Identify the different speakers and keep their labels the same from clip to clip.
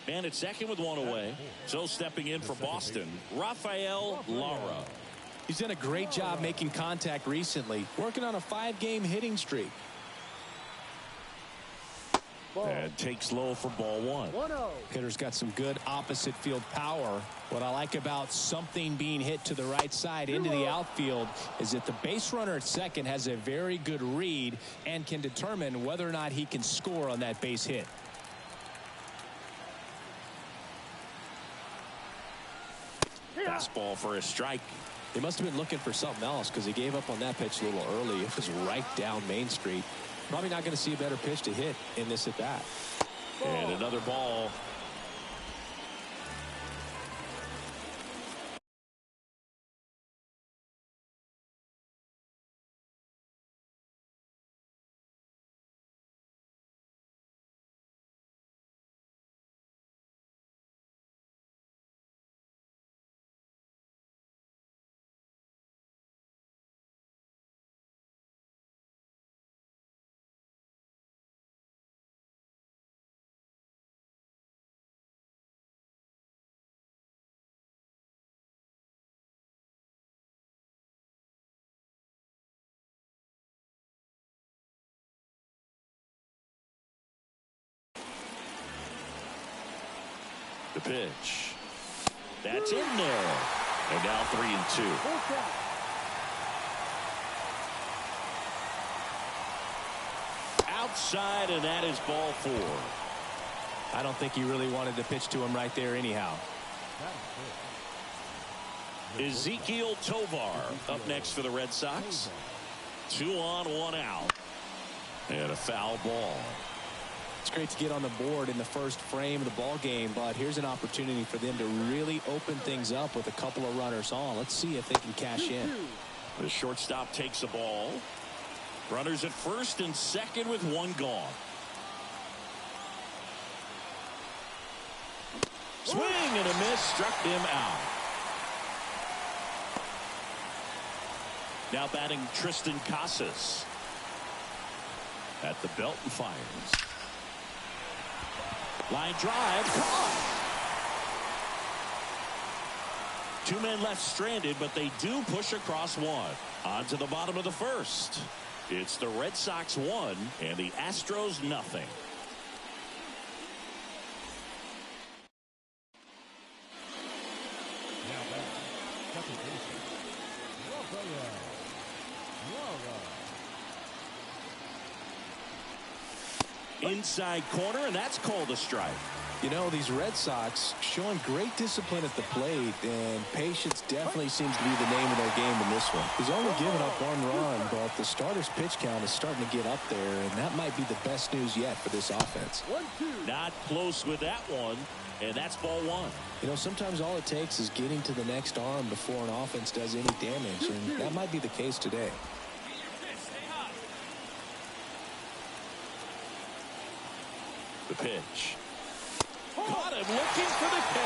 Speaker 1: And it's second with one away. So stepping in for Boston, Rafael Lara.
Speaker 2: He's done a great job making contact recently, working on a 5-game hitting streak.
Speaker 1: And takes low for ball 1.
Speaker 2: Hitter's got some good opposite field power. What I like about something being hit to the right side into the outfield is that the base runner at second has a very good read and can determine whether or not he can score on that base hit.
Speaker 1: Fastball for a strike.
Speaker 2: They must have been looking for something else because he gave up on that pitch a little early. It was right down Main Street. Probably not going to see a better pitch to hit in this at bat.
Speaker 1: And another ball. The pitch. That's in there. And now 3-2. Outside, and that is ball 4.
Speaker 2: I don't think he really wanted to pitch to him right there anyhow.
Speaker 1: Ezekiel Tovar up next for the Red Sox. 2 on, 1 out. And a foul ball.
Speaker 2: It's great to get on the board in the first frame of the ball game, but here's an opportunity for them to really open things up with a couple of runners on. Let's see if they can cash in.
Speaker 1: The shortstop takes the ball. Runners at first and second with 1 gone. Swing and a miss, struck him out. Now batting Tristan Casas. At the belt and fires. Line drive, caught. 2 men left stranded, but they do push across 1. On to the bottom of the first. It's the Red Sox 1 and the Astros nothing. Inside corner, and that's called a strike.
Speaker 2: You know, these Red Sox showing great discipline at the plate, and patience definitely seems to be the name of their game in this one. He's only given up 1 run, but the starter's pitch count is starting to get up there, and that might be the best news yet for this offense.
Speaker 1: Not close with that one, and that's ball 1.
Speaker 2: You know, sometimes all it takes is getting to the next arm before an offense does any damage, and that might be the case today.
Speaker 1: The pitch. Caught him looking for the K.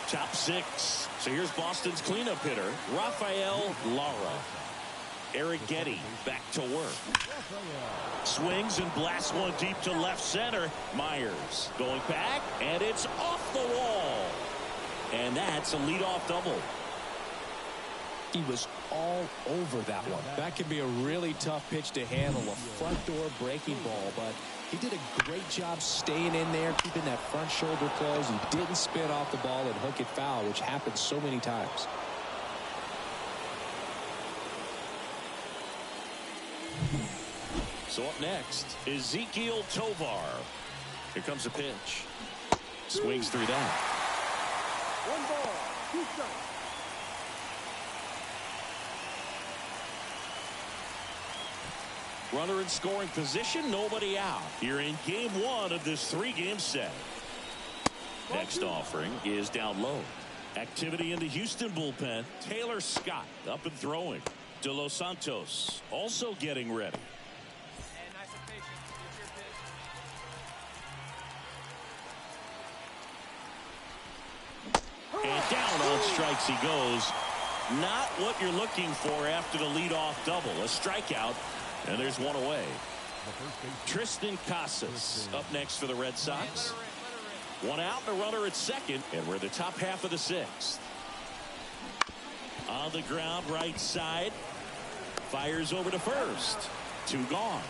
Speaker 1: Top 6. So here's Boston's cleanup hitter, Rafael Lara. Eric Getty back to work. Swings and blasts one deep to left center. Myers going back, and it's off the wall. And that's a leadoff double.
Speaker 2: He was all over that one. That could be a really tough pitch to handle, a front door breaking ball, but he did a great job staying in there, keeping that front shoulder closed. He didn't spin off the ball and hook it foul, which happens so many times.
Speaker 1: So up next, Ezekiel Tovar. Here comes a pitch. Swings through that.
Speaker 3: 1 ball, 2 strikes.
Speaker 1: Runner in scoring position, nobody out. Here in game 1 of this 3-game set. Next offering is down low. Activity in the Houston bullpen. Taylor Scott up and throwing. De Los Santos also getting ready. And down on strikes he goes. Not what you're looking for after the leadoff double. A strikeout. And there's one away. Tristan Casas up next for the Red Sox. One out and a runner at second, and we're in the top half of the sixth. On the ground, right side. Fires over to first. Two gone.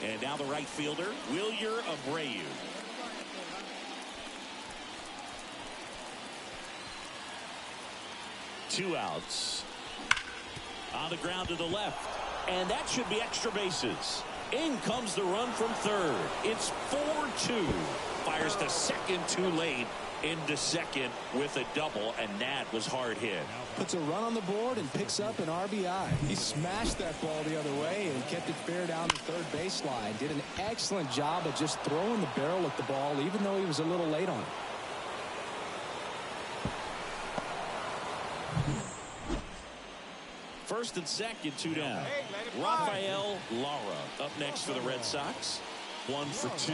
Speaker 1: And now the right fielder, Wilyer Abreu. Two outs. On the ground to the left. And that should be extra bases. In comes the run from third. It's 4-2. Fires to second too late. Into second with a double, and that was hard hit.
Speaker 2: Puts a run on the board and picks up an RBI. He smashed that ball the other way and kept it fair down the third baseline. Did an excellent job of just throwing the barrel at the ball, even though he was a little late on it.
Speaker 1: First and second, two down. Rafael Lara up next for the Red Sox. 1 for 2.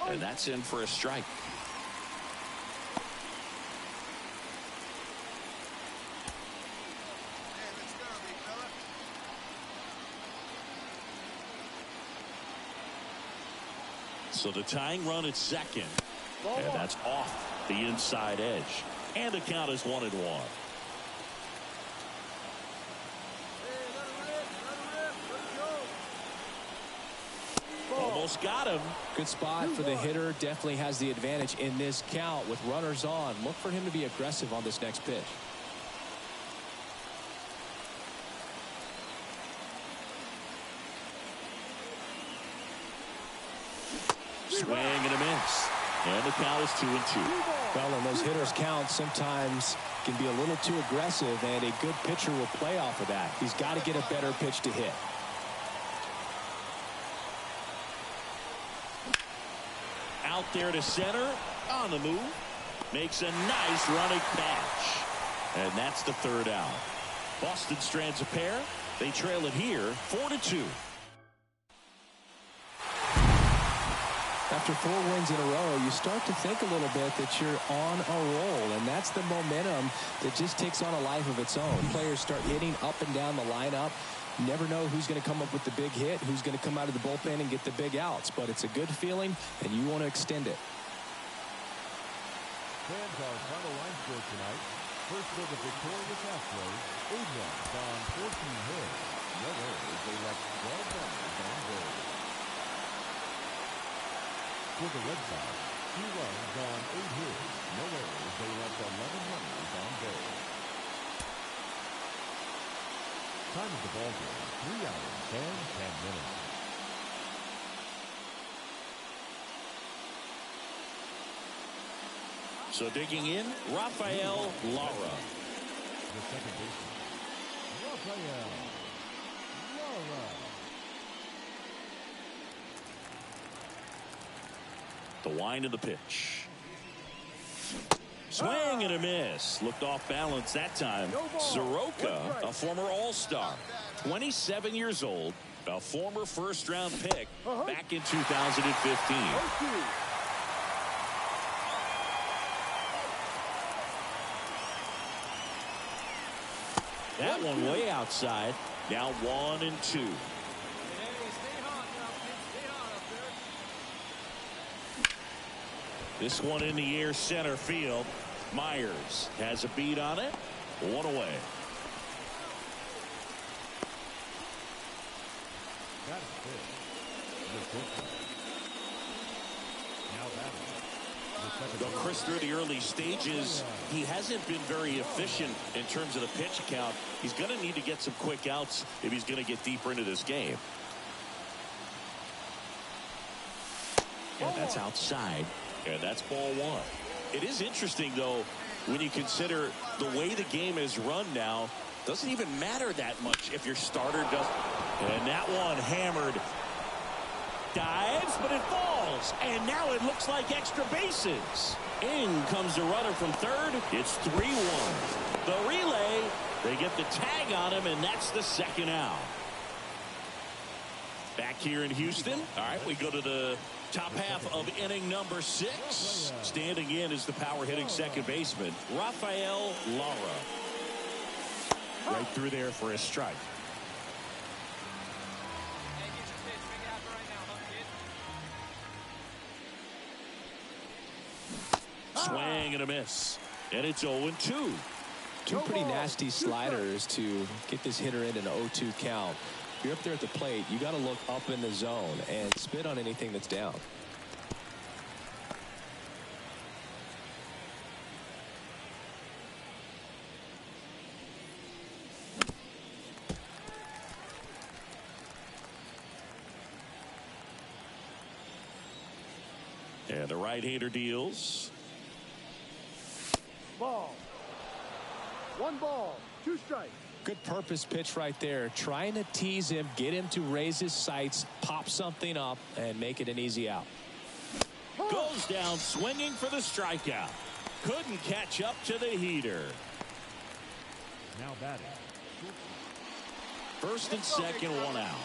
Speaker 1: And that's in for a strike. So the tying run at second. And that's off the inside edge. And the count is 1-1. Almost got him.
Speaker 2: Good spot for the hitter. Definitely has the advantage in this count with runners on. Look for him to be aggressive on this next pitch.
Speaker 1: Swing and a miss. And the count is 2-2.
Speaker 2: Well, and those hitters' counts sometimes can be a little too aggressive, and a good pitcher will play off of that. He's got to get a better pitch to hit.
Speaker 1: Out there to center, on the move, makes a nice running catch, and that's the third out. Boston strands a pair. They trail it here 4-2.
Speaker 2: After 4 wins in a row, you start to think a little bit that you're on a roll, and that's the momentum that just takes on a life of its own. Players start hitting up and down the lineup. You never know who's going to come up with the big hit, who's going to come out of the bullpen and get the big outs, but it's a good feeling, and you want to extend it.
Speaker 4: Fans, our final line score tonight. First for the victorious Astros, 8 runs on 14 hits. No errors, they left 12 runners on base. For the Red Sox, 2 runs on 8 hits. No errors, they left 11 runners on base. Time of the ball game, 3 hours and 10 minutes.
Speaker 1: So digging in, Rafael Lara.
Speaker 4: The second baseman, Rafael Lara.
Speaker 1: The wind of the pitch. Swing and a miss. Looked off balance that time. Soroka, a former All-Star, 27 years old, a former first-round pick back in 2015. That one way outside. Now 1-2. This one in the air center field. Myers has a beat on it. 1 away. Though Chris, through the early stages, he hasn't been very efficient in terms of the pitch count. He's going to need to get some quick outs if he's going to get deeper into this game. And that's outside. And that's ball 1. It is interesting, though, when you consider the way the game is run now. Doesn't even matter that much if your starter does. And that one hammered. Dives, but it falls. And now it looks like extra bases. In comes the runner from third. It's 3-1. The relay, they get the tag on him, and that's the second out. Back here in Houston. All right, we go to the top half of inning number 6. Standing in is the power-hitting second baseman, Rafael Lara.
Speaker 2: Right through there for a strike.
Speaker 1: Swing and a miss. And it's 0-2.
Speaker 2: Two pretty nasty sliders to get this hitter in an 0-2 count. If you're up there at the plate, you got to look up in the zone and spit on anything that's down.
Speaker 1: And the right-hander deals.
Speaker 3: Ball. 1 ball, 2 strikes.
Speaker 2: Good purpose pitch right there. Trying to tease him, get him to raise his sights, pop something up, and make it an easy out.
Speaker 1: Goes down swinging for the strikeout. Couldn't catch up to the heater.
Speaker 4: Now batting.
Speaker 1: First and second, 1 out.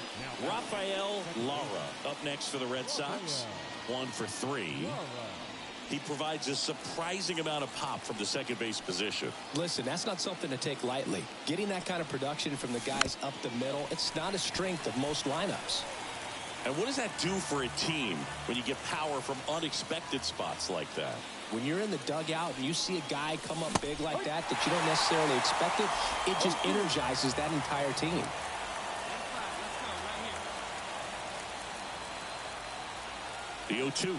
Speaker 1: Rafael Lara up next for the Red Sox. 1 for 3. He provides a surprising amount of pop from the second base position.
Speaker 2: Listen, that's not something to take lightly. Getting that kind of production from the guys up the middle, it's not a strength of most lineups.
Speaker 1: And what does that do for a team when you get power from unexpected spots like that?
Speaker 2: When you're in the dugout and you see a guy come up big like that you don't necessarily expect it just energizes that entire team.
Speaker 1: The 0-2.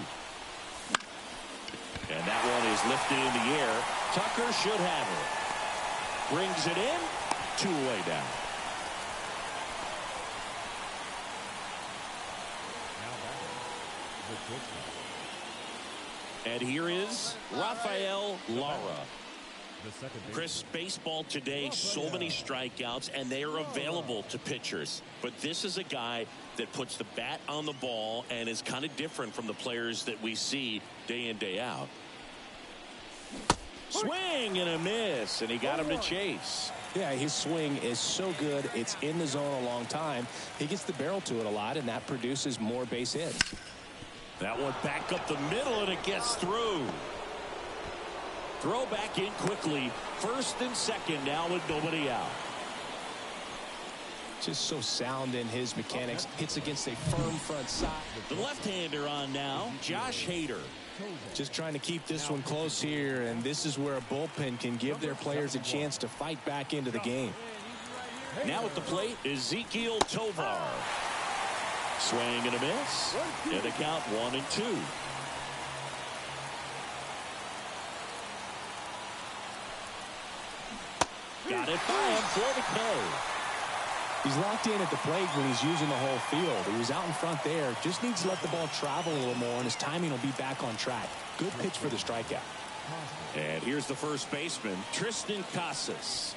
Speaker 1: And that one is lifted in the air. Tucker should have it. Brings it in. 2 away down. And here is Rafael Lara. Chris, baseball today, so many strikeouts, and they are available to pitchers. But this is a guy that puts the bat on the ball and is kind of different from the players that we see day in, day out. Swing and a miss, and he got him to chase.
Speaker 2: Yeah, his swing is so good. It's in the zone a long time. He gets the barrel to it a lot, and that produces more base hits.
Speaker 1: That one back up the middle, and it gets through. Throw back in quickly. First and second now with nobody out.
Speaker 2: Just so sound in his mechanics. Hits against a firm front side.
Speaker 1: The left-hander on now, Josh Hader.
Speaker 2: Just trying to keep this one close here, and this is where a bullpen can give their players a chance to fight back into the game.
Speaker 1: Now at the plate, Ezekiel Tovar. Swing and a miss. And the count 1-2. Got it by him for the K.
Speaker 2: He's locked in at the plate when he's using the whole field. He was out in front there. Just needs to let the ball travel a little more, and his timing will be back on track. Good pitch for the strikeout.
Speaker 1: And here's the first baseman, Tristan Casas.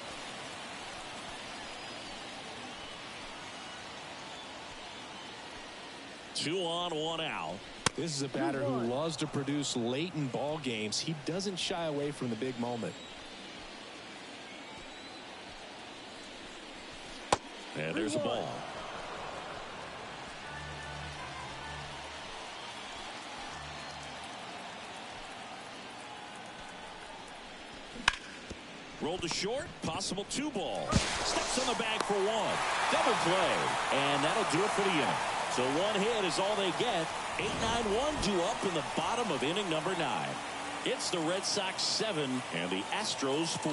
Speaker 1: Two on, 1 out.
Speaker 2: This is a batter who loves to produce late in ball games. He doesn't shy away from the big moment.
Speaker 1: And there's a ball. Rolled to short, possible 2 ball. Steps on the bag for 1. Double play. And that'll do it for the inning. So 1 hit is all they get. 8-9-1 due up in the bottom of inning number 9. It's the Red Sox 7 and the Astros 4.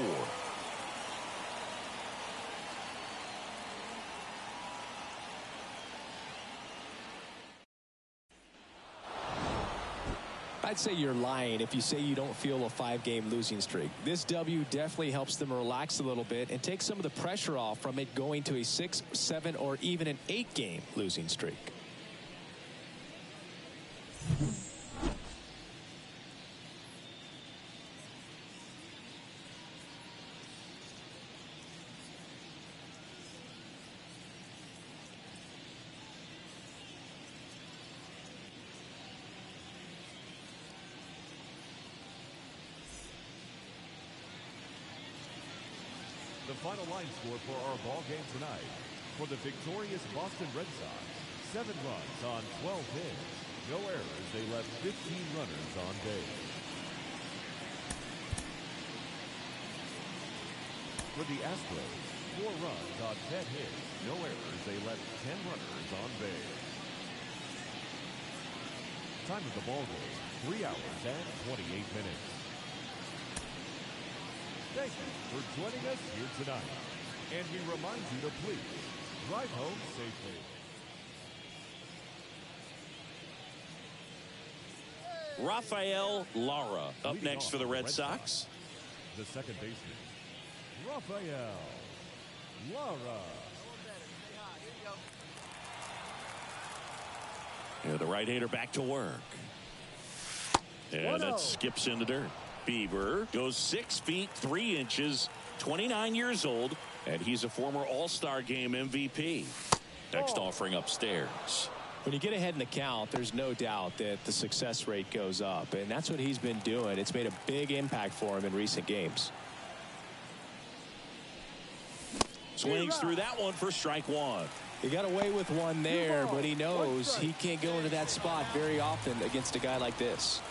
Speaker 2: I'd say you're lying if you say you don't feel a 5-game losing streak. This W definitely helps them relax a little bit and take some of the pressure off from it going to a 6, 7, or even an 8-game losing streak.
Speaker 4: The final line score for our ball game tonight. For the victorious Boston Red Sox, 7 runs on 12 hits. No errors. They left 15 runners on base. For the Astros, 4 runs on 10 hits. No errors. They left 10 runners on base. Time of the ball game, 3 hours and 28 minutes. Thank you for joining us here tonight. And we remind you to please drive home safely.
Speaker 1: Rafael Lara up next for the Red Sox.
Speaker 4: The second baseman, Rafael Lara.
Speaker 1: Yeah, the right-hander back to work. And that skips in the dirt. Bieber goes 6 feet 3 inches, 29 years old, and he's a former All-Star Game MVP. Next offering upstairs.
Speaker 2: When you get ahead in the count, there's no doubt that the success rate goes up, and that's what he's been doing. It's made a big impact for him in recent games.
Speaker 1: Swings through that one for strike 1.
Speaker 2: He got away with one there, but he knows he can't go into that spot very often against a guy like this.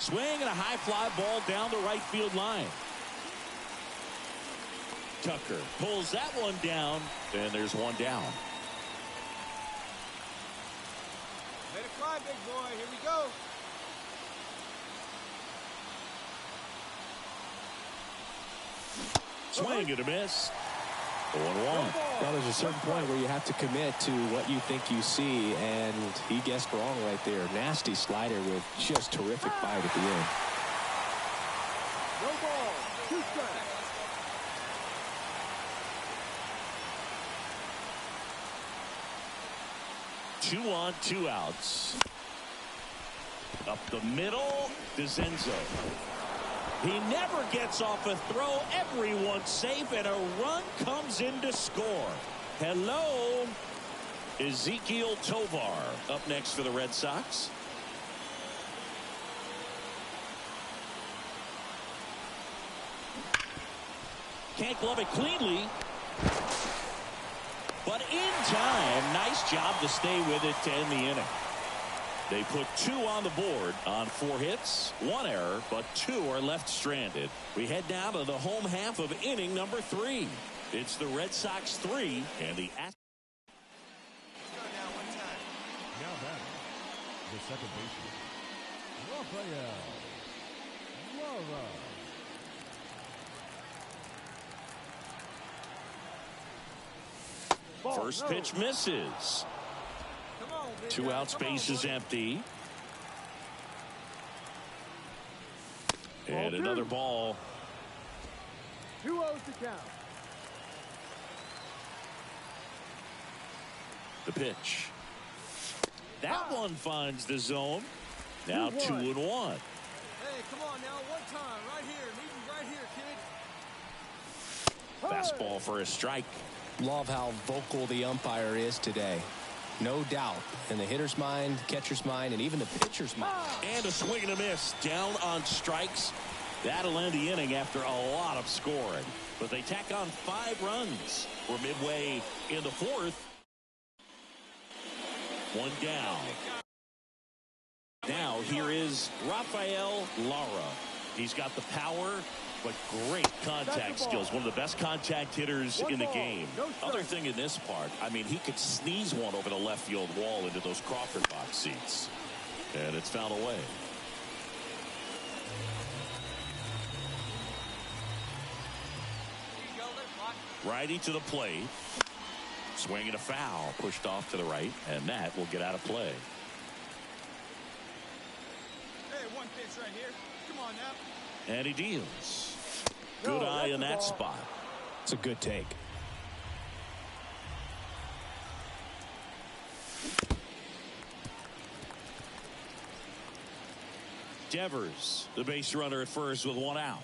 Speaker 1: Swing and a high fly ball down the right field line. Tucker pulls that one down, and there's one down.
Speaker 3: Let it fly, big boy. Here we go.
Speaker 1: Swing and a miss. 0-1.
Speaker 2: Well, there's a certain point where you have to commit to what you think you see, and he guessed wrong right there. Nasty slider with just terrific bite at the end.
Speaker 3: No ball. 2 strikes.
Speaker 1: Two on, 2 outs. Up the middle, DeZenzo. He never gets off a throw. Everyone's safe, and a run comes in to score. Hello, Ezekiel Tovar up next for the Red Sox. Can't glove it cleanly. But in time, nice job to stay with it to end the inning. They put 2 on the board on 4 hits, 1 error, but 2 are left stranded. We head now to the home half of inning number 3. It's the Red Sox 3 and the Astros.
Speaker 4: Now batting, the second baseman, Rafael Lara.
Speaker 1: First pitch misses. 2 outs, base is empty. And another ball.
Speaker 3: 2-0 to count.
Speaker 1: The pitch. That one finds the zone. Now 2-1.
Speaker 3: Hey, come on now, one time, right here. Need him right here, kid.
Speaker 1: Fastball for a strike.
Speaker 2: Love how vocal the umpire is today. No doubt in the hitter's mind, catcher's mind, and even the pitcher's mind.
Speaker 1: And a swing and a miss. Down on strikes. That'll end the inning after a lot of scoring. But they tack on 5 runs. We're midway in the 4th. 1 down. Now here is Rafael Lara. He's got the power, but great contact skills. One of the best contact hitters in the game. Other thing in this part, I mean, he could sneeze one over the left field wall into those Crawford box seats. And it's fouled away. Righty to the plate. Swing and a foul. Pushed off to the right, and that will get out of play.
Speaker 3: Hey, one pitch right here. Come on now.
Speaker 1: And he deals. Good eye in that spot.
Speaker 2: It's a good take.
Speaker 1: Devers, the base runner at first with 1 out.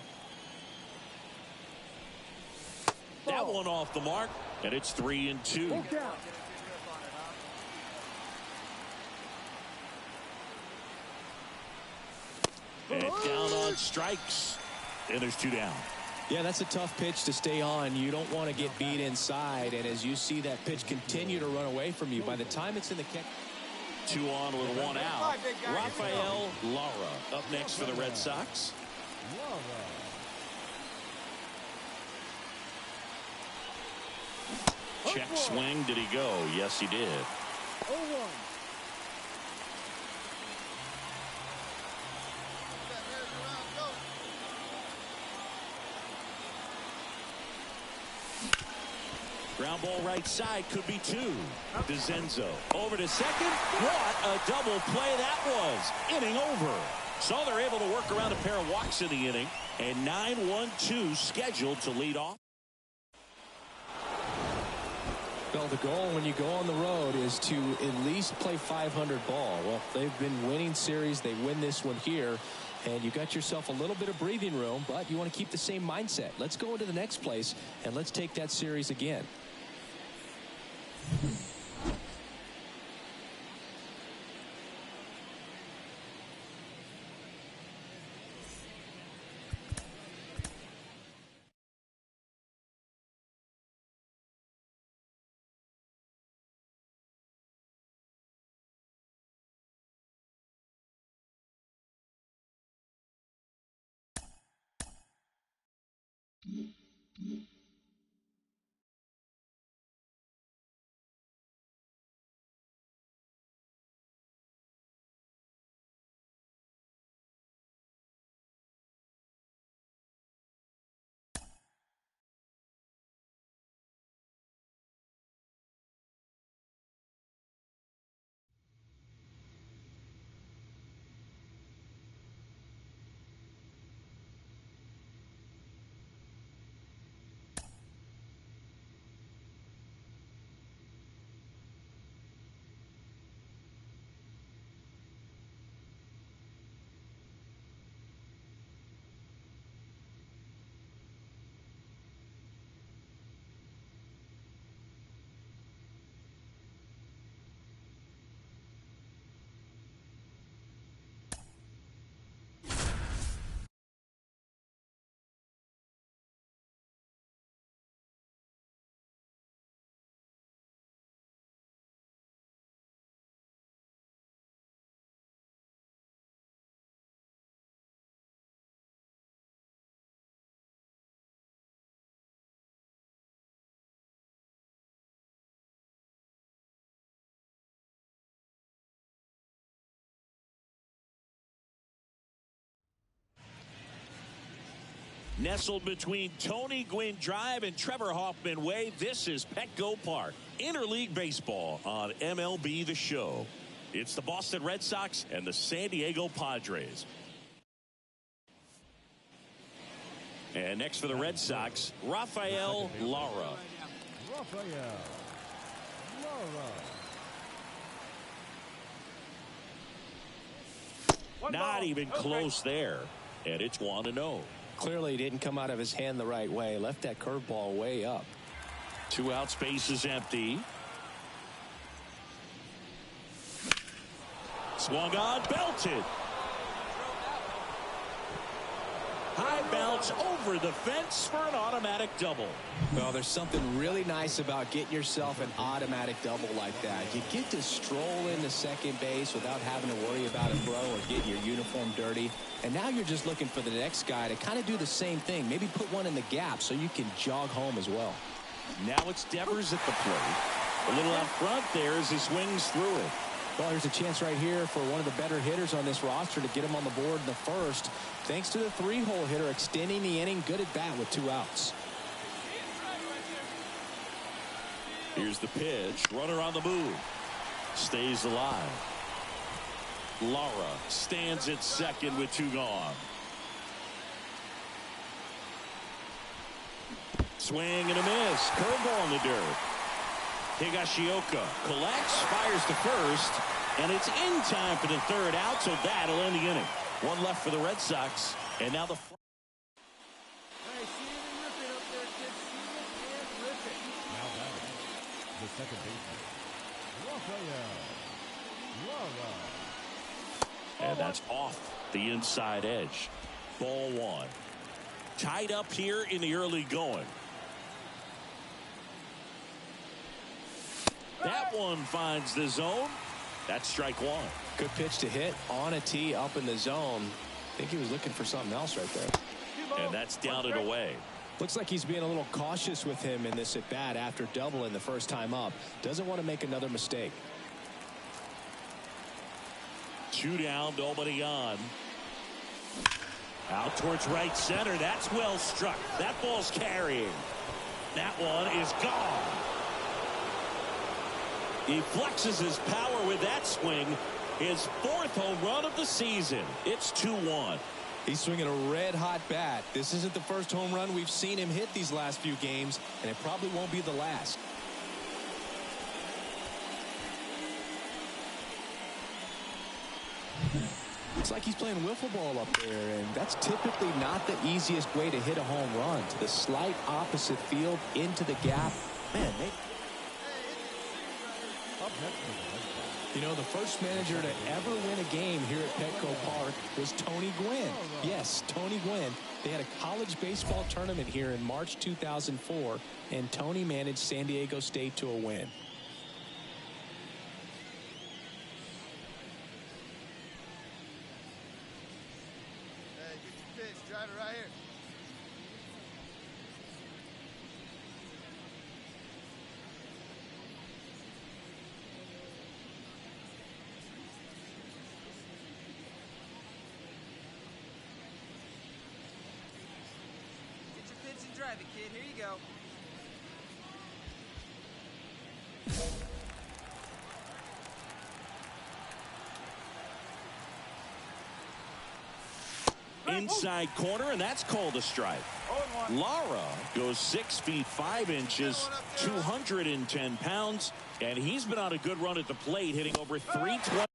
Speaker 1: That one off the mark, and it's 3-2. And down on strikes, and there's 2 down.
Speaker 2: Yeah, that's a tough pitch to stay on. You don't want to get beat inside, and as you see that pitch continue to run away from you, by the time it's in the catch.
Speaker 1: 2 on with 1 out. Rafael Lara up next for the Red Sox. Check swing. Did he go? Yes, he did.
Speaker 3: 0-1.
Speaker 1: Ground ball right side, could be 2. DeZenzo over to second. What a double play that was. Inning over. So they're able to work around a pair of walks in the inning. And 9-1-2 scheduled to lead off.
Speaker 2: Well, the goal when you go on the road is to at least play 500 ball. Well, they've been winning series. They win this one here. And you got yourself a little bit of breathing room, but you want to keep the same mindset. Let's go into the next place, and let's take that series again.
Speaker 1: Nestled between Tony Gwynn Drive and Trevor Hoffman Way, this is Petco Park. Interleague Baseball on MLB The Show. It's the Boston Red Sox and the San Diego Padres. And next for the Red Sox, Rafael Lara. Not even close there. And it's 1-0.
Speaker 2: Clearly didn't come out of his hand the right way. Left that curveball way up.
Speaker 1: 2 out, space is empty. Swung on, belted. High bounce over the fence for an automatic double.
Speaker 2: Well, there's something really nice about getting yourself an automatic double like that. You get to stroll into second base without having to worry about a throw or getting your uniform dirty. And now you're just looking for the next guy to kind of do the same thing. Maybe put one in the gap so you can jog home as well.
Speaker 1: Now it's Devers at the plate. A little out front there as he swings through it.
Speaker 2: Well, there's a chance right here for one of the better hitters on this roster to get him on the board in the first. Thanks to the 3-hole hitter extending the inning. Good at bat with 2 outs.
Speaker 1: Here's the pitch. Runner on the move. Stays alive. Lara stands at second with 2 gone. Swing and a miss. Curveball in the dirt. Higashioka collects, fires to first, and it's in time for the 3rd out, so that'll end the inning. 1 left for the Red Sox, and now the...
Speaker 3: Hey, see it and rip it up there, kids. See it and rip it.
Speaker 4: Now batting, the second baseman, Rafael Lara.
Speaker 1: And that's off the inside edge. Ball 1. tied up here in the early going. That one finds the zone. That's strike one.
Speaker 2: Good pitch to hit on a tee up in the zone. I think he was looking for something else right there.
Speaker 1: And that's down and away.
Speaker 2: Looks like he's being a little cautious with him in this at bat after doubling the first time up. Doesn't want to make another mistake.
Speaker 1: 2 down, nobody on. Out towards right center. That's well struck. That ball's carrying. That one is gone. He flexes his power with that swing. His 4th home run of the season. It's 2-1.
Speaker 2: He's swinging a red-hot bat. This isn't the first home run we've seen him hit these last few games, and it probably won't be the last. Looks like he's playing wiffle ball up there, and that's typically not the easiest way to hit a home run. To the slight opposite field, into the gap. Man,
Speaker 4: Up next for the Red Sox.
Speaker 2: you know, the first manager to ever win a game here at Petco Park was Tony Gwynn. Yes, Tony Gwynn. They had a college baseball tournament here in March 2004, and Tony managed San Diego State to a win.
Speaker 3: Hey, get your pitch. Drive it right here. Get your pitch and drive it, kid. Here you go.
Speaker 1: Inside corner, and that's called a strike. Lara goes 6 feet 5 inches, 210 pounds, and he's been on a good run at the plate, hitting over 320.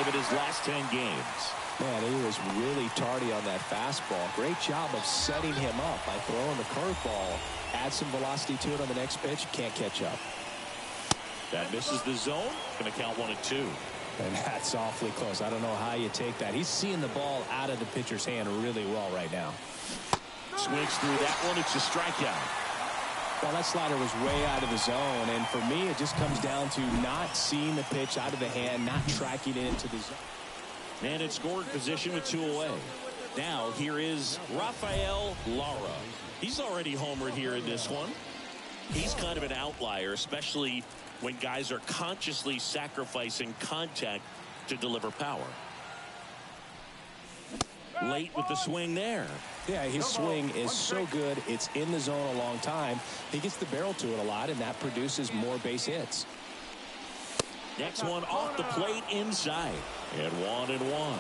Speaker 1: In his last 10 games.
Speaker 2: Man, he was really tardy on that fastball. Great job of setting him up by throwing the curveball. Add some velocity to it on the next pitch. Can't catch up.
Speaker 1: That misses the zone. Going to count 1-2.
Speaker 2: And that's awfully close. I don't know how you take that. He's seeing the ball out of the pitcher's hand really well right now.
Speaker 1: Swings through that one. It's a strikeout.
Speaker 2: Well, that slider was way out of the zone, and for me, it just comes down to not seeing the pitch out of the hand, not tracking it into the zone.
Speaker 1: And in scoring position with 2 away. Now, here is Rafael Lara. He's already homered here in this one. He's kind of an outlier, especially when guys are consciously sacrificing contact to deliver power. Late with the swing there.
Speaker 2: Yeah, his swing is so good. It's in the zone a long time. He gets the barrel to it a lot, and that produces more base hits.
Speaker 1: Next one off the plate inside. And 1-1.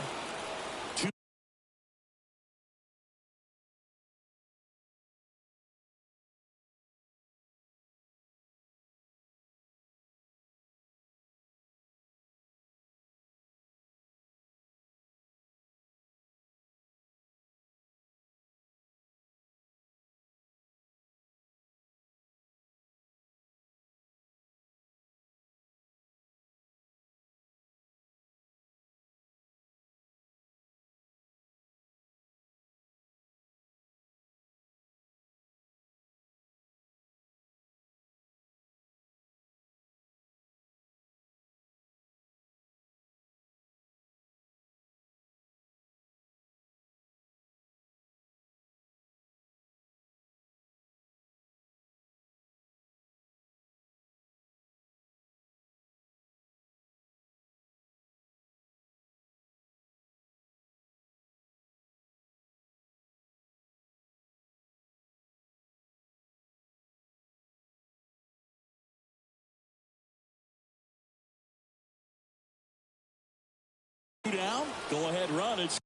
Speaker 1: down. Go ahead, run. It's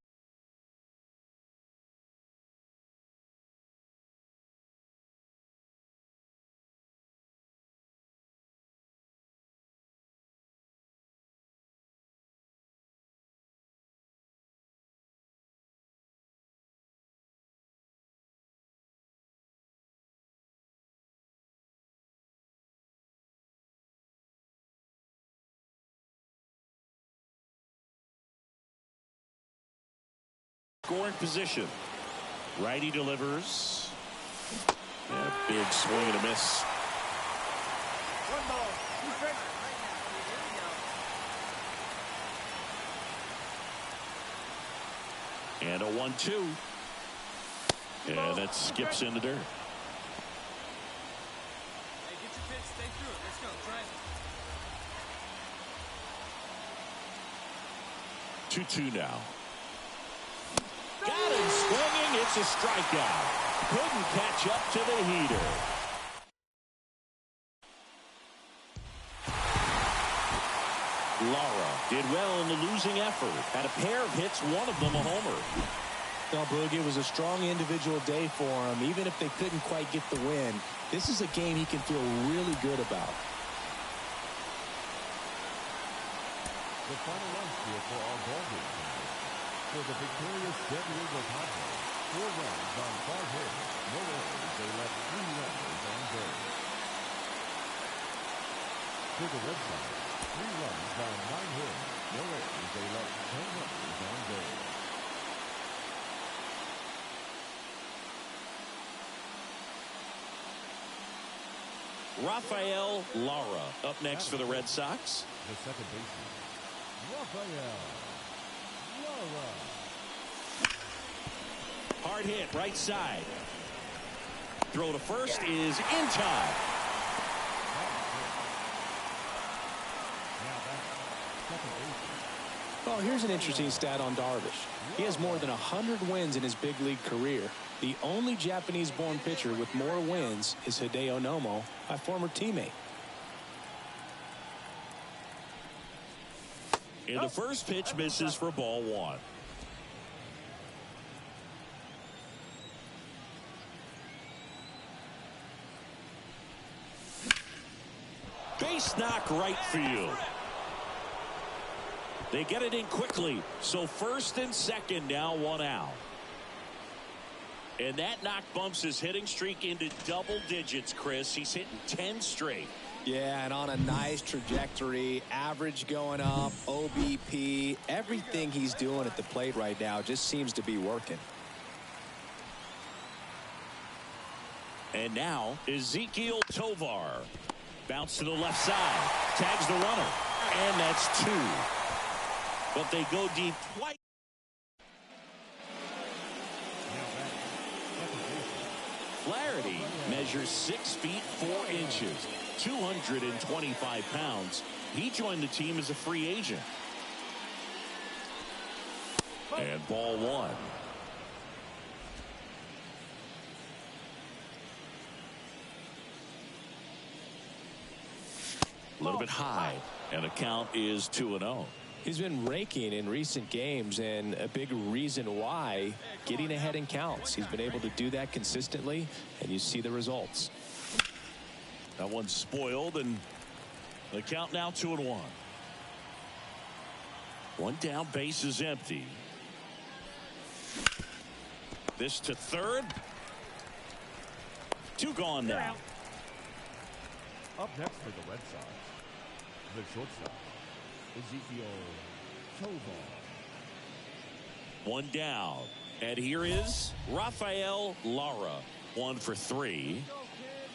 Speaker 1: scoring position. Righty delivers. Yeah, big swing and a miss.
Speaker 3: One ball. Two strikes.
Speaker 1: And a 1-2. And that skips in the dirt.
Speaker 3: Hey, get your pitch. Stay through it. Let's go. Try it.
Speaker 1: 2-2 now. Got him swinging. It's a strikeout. Couldn't catch up to the heater. Lara did well in the losing effort. Had a pair of hits, one of them a homer.
Speaker 2: Well, Boogie, it was a strong individual day for him. Even if they couldn't quite get the win, this is a game he can feel really good about.
Speaker 4: The final run score for our ball game tonight. For the victorious San Diego Padres, 4 runs on 5 hits, no errors. They left 3 runners on base. For the Red Sox, 3 runs on 9 hits, no errors. They left 10 runners on base.
Speaker 1: Rafael Lara up next for the Red Sox.
Speaker 4: The second baseman, Rafael Lara.
Speaker 1: Hard hit, right side. Throw to first is in time.
Speaker 2: Well, here's an interesting stat on Darvish. He has more than 100 wins in his big league career. The only Japanese-born pitcher with more wins is Hideo Nomo, my former teammate.
Speaker 1: And the first pitch misses for ball 1. Base knock right field. They get it in quickly. So first and second, now 1 out. And that knock bumps his hitting streak into double digits, Chris. He's hitting 10 straight.
Speaker 2: Yeah, and on a nice trajectory, average going up, OBP, everything he's doing at the plate right now just seems to be working.
Speaker 1: And now Ezekiel Tovar. Bounce to the left side. Tags the runner. And that's 2. But they go deep twice. Flaherty measures 6 feet 4 inches, 225 pounds. He joined the team as a free agent. And ball 1. A little bit high, and the count is 2-0.
Speaker 2: He's been raking in recent games, and a big reason why, getting ahead in counts. He's been able to do that consistently, and you see the results.
Speaker 1: That one's spoiled, and the count now 2-1. 1 down, base is empty. This to third. 2 gone now.
Speaker 4: Up next for the Red Sox, the shortstop, Ezekiel Tovar.
Speaker 1: 1 down. And here is Rafael Lara. 1 for 3.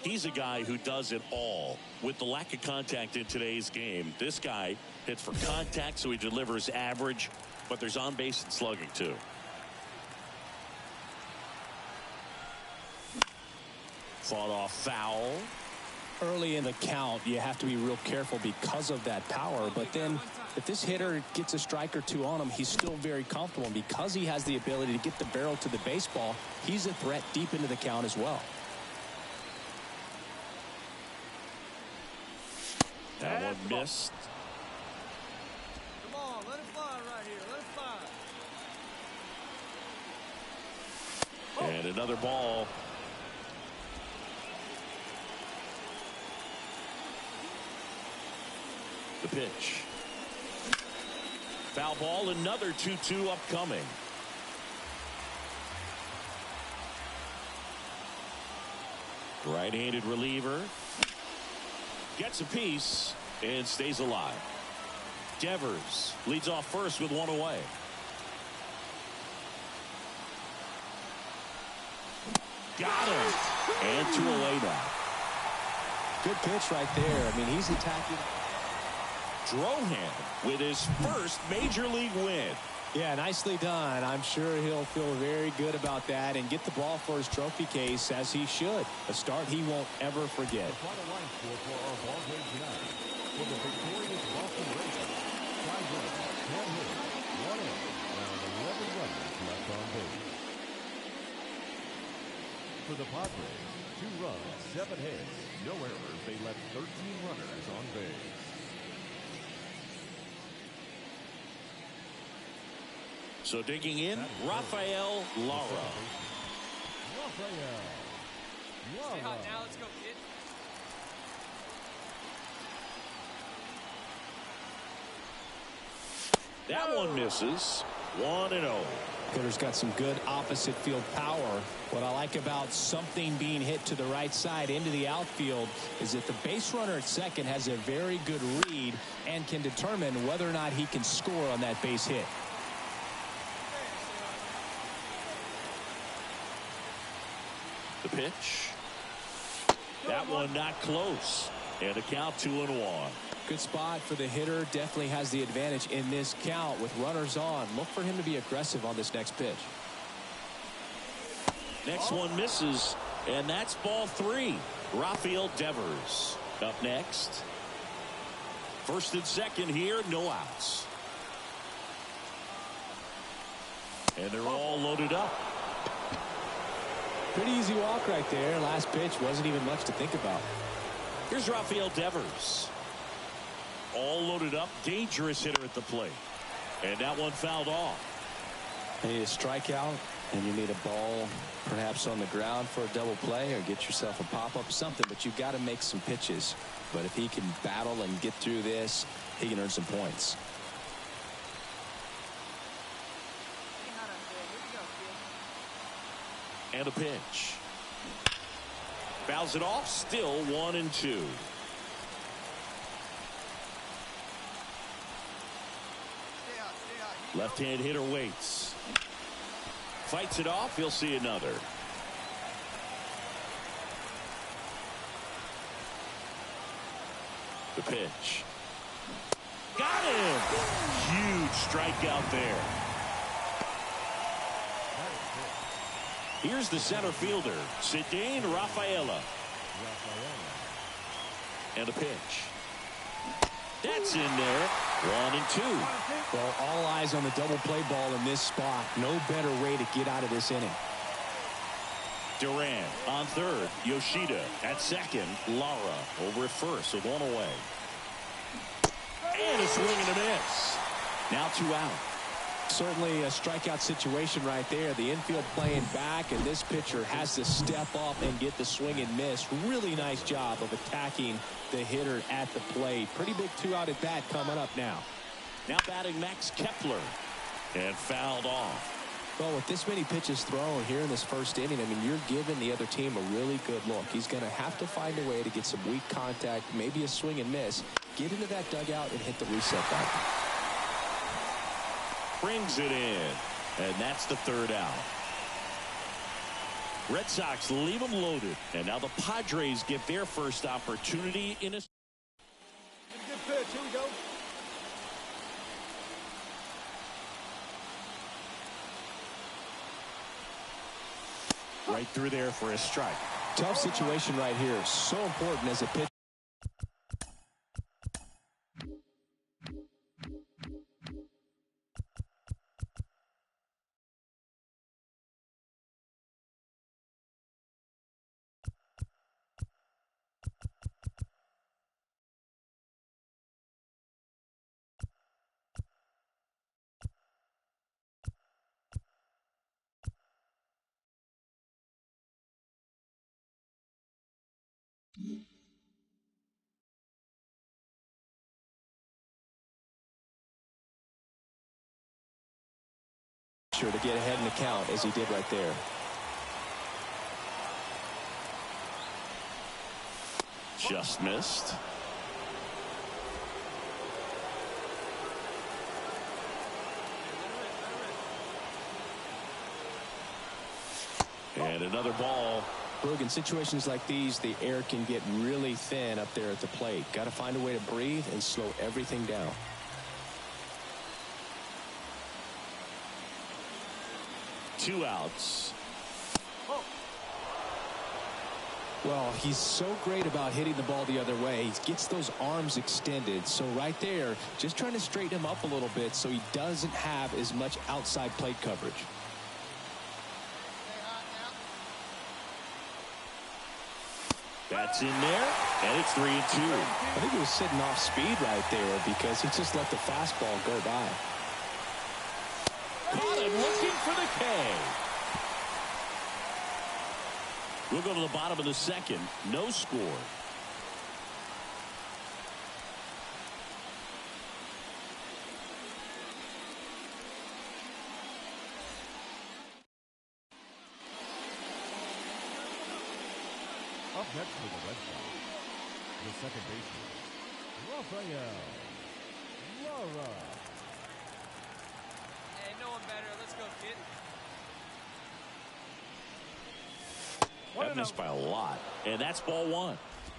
Speaker 1: He's a guy who does it all. With the lack of contact in today's game, this guy hits for contact, so he delivers average, but there's on base and slugging too. Fought off foul.
Speaker 2: Early in the count, you have to be real careful because of that power. But then if this hitter gets a strike or 2 on him, he's still very comfortable. And because he has the ability to get the barrel to the baseball, he's a threat deep into the count as well.
Speaker 1: That one missed.
Speaker 3: Come on, let it fly right here. Let it
Speaker 1: another ball. The pitch. Foul ball, another 2-2 upcoming. Right-handed reliever. Gets a piece and stays alive. Devers leads off first with one away. Got him. And 2 away now.
Speaker 2: Good pitch right there. I mean, he's attacking.
Speaker 1: Drohan with his first major league win.
Speaker 2: Yeah, nicely done. I'm sure he'll feel very good about that and get the ball for his trophy case, as he should. A start he won't ever forget.
Speaker 4: The final line score for our ball game tonight. For the victorious Boston Red Sox, 5 runs, 10 hits, 1 error, and 11 runners left on base. For the Padres, 2 runs, 7 hits, no errors. They left 13 runners on base.
Speaker 1: So digging in, Rafael Lara.
Speaker 4: Rafael
Speaker 3: Stay hot
Speaker 4: Lara.
Speaker 3: now. Let's go, kid.
Speaker 1: That one misses. 1-0.
Speaker 2: Hitter's got some good opposite field power. What I like about something being hit to the right side into the outfield is that the base runner at second has a very good read and can determine whether or not he can score on that base hit.
Speaker 1: The pitch. That one not close. And a count 2-1.
Speaker 2: Good spot for the hitter. Definitely has the advantage in this count with runners on. Look for him to be aggressive on this next pitch.
Speaker 1: Next one misses. And that's ball 3. Rafael Devers up next. First and second here, no outs. And they're all loaded up.
Speaker 2: Pretty easy walk right there. Last pitch wasn't even much to think about.
Speaker 1: Here's Rafael Devers. All loaded up. Dangerous hitter at the plate. And that one fouled off.
Speaker 2: You need a strikeout, and you need a ball perhaps on the ground for a double play, or get yourself a pop-up or something, but you've got to make some pitches. But if he can battle and get through this, he can earn some points.
Speaker 3: Stay hot up there. Here we go, kid.
Speaker 1: And a pitch. Fouls it off. Still 1-2.
Speaker 3: Stay hot.
Speaker 1: Left-hand hitter waits. Fights it off. He'll see another. The pitch. Got him. Huge strikeout there. Here's the center fielder, Cedane Rafaela. And a pitch. That's in there. 1-2.
Speaker 2: Well, all eyes on the double play ball in this spot. No better way to get out of this inning.
Speaker 1: Duran on third. Yoshida at second. Lara over at first with 1 away. And a swing and a miss. Now 2 out.
Speaker 2: Certainly a strikeout situation right there. The infield playing back, and this pitcher has to step up and get the swing and miss. Really nice job of attacking the hitter at the plate. Pretty big 2-out at bat coming up now.
Speaker 1: Now batting Max Kepler. And fouled off.
Speaker 2: Well, with this many pitches thrown here in this first inning, I mean, you're giving the other team a really good look. He's going to have to find a way to get some weak contact, maybe a swing and miss, get into that dugout and hit the reset button.
Speaker 1: Brings it in. And that's the 3rd out. Red Sox leave them loaded. And now the Padres get their first opportunity in a...
Speaker 3: Good pitch. Here we go.
Speaker 1: Right through there for a strike.
Speaker 2: Tough situation right here. So important as a pitcher. Sure to get ahead in the count as he did right there.
Speaker 1: Just missed. And another ball.
Speaker 2: Brooke, in situations like these, the air can get really thin up there at the plate. Got to find a way to breathe and slow everything down.
Speaker 1: Two outs.
Speaker 2: Well, he's so great about hitting the ball the other way. He gets those arms extended. So right there, just trying to straighten him up a little bit so he doesn't have as much outside plate coverage.
Speaker 1: That's in there, and it's 3-2.
Speaker 2: I think he was sitting off speed right there because he just let the fastball go by.
Speaker 1: Caught him looking for the K. We'll go to the bottom of the second. No score.
Speaker 4: Up next for the Red Sox, the second baseman, Rafael Lara.
Speaker 3: Hey, no one better. Let's go, kid.
Speaker 1: That missed by a lot. And that's ball one.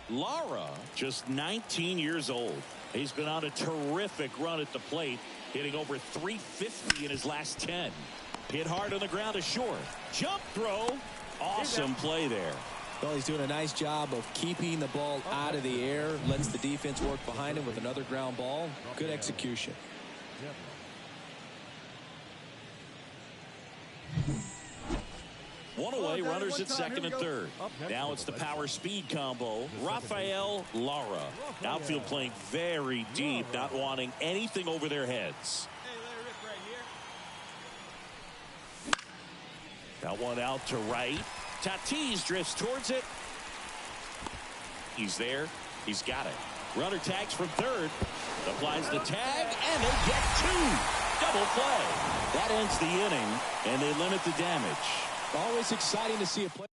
Speaker 1: Lara, just 19 years old. He's been on a terrific run at the plate, hitting over 350 in his last 10. Hit hard on the ground to short. Jump throw. Awesome play there.
Speaker 2: Well, he's doing a nice job of keeping the ball out of the air. Lets the defense work behind him with another ground ball. Good execution.
Speaker 1: One away, runners at second and third. Now it's the power speed combo. Rafael Lara. Outfield playing very deep, not wanting anything over their heads.
Speaker 3: Hey, let it rip right here.
Speaker 1: That one out to right. Tatis drifts towards it. He's there. He's got it. Runner tags from third. Applies the tag, and they get two. Double play. That ends the inning, and they limit the damage.
Speaker 2: Always exciting to see a play.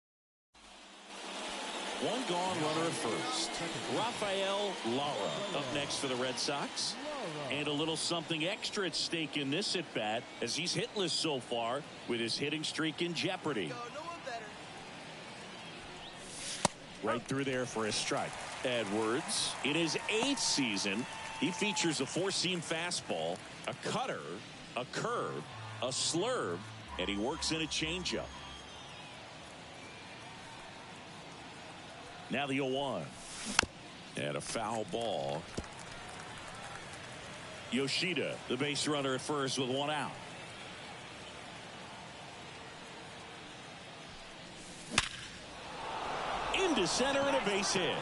Speaker 1: One gone, runner at first. Rafael Lara up next for the Red Sox. And a little something extra at stake in this at-bat as he's hitless so far with his hitting streak in jeopardy.
Speaker 3: No one better.
Speaker 1: Right through there for a strike. Edwards, in his 8th season, he features a four-seam fastball, a cutter, a curve, a slurve, and he works in a changeup. Now the 0-1. And a foul ball. Yoshida, the base runner at first with one out. Into center and a base hit.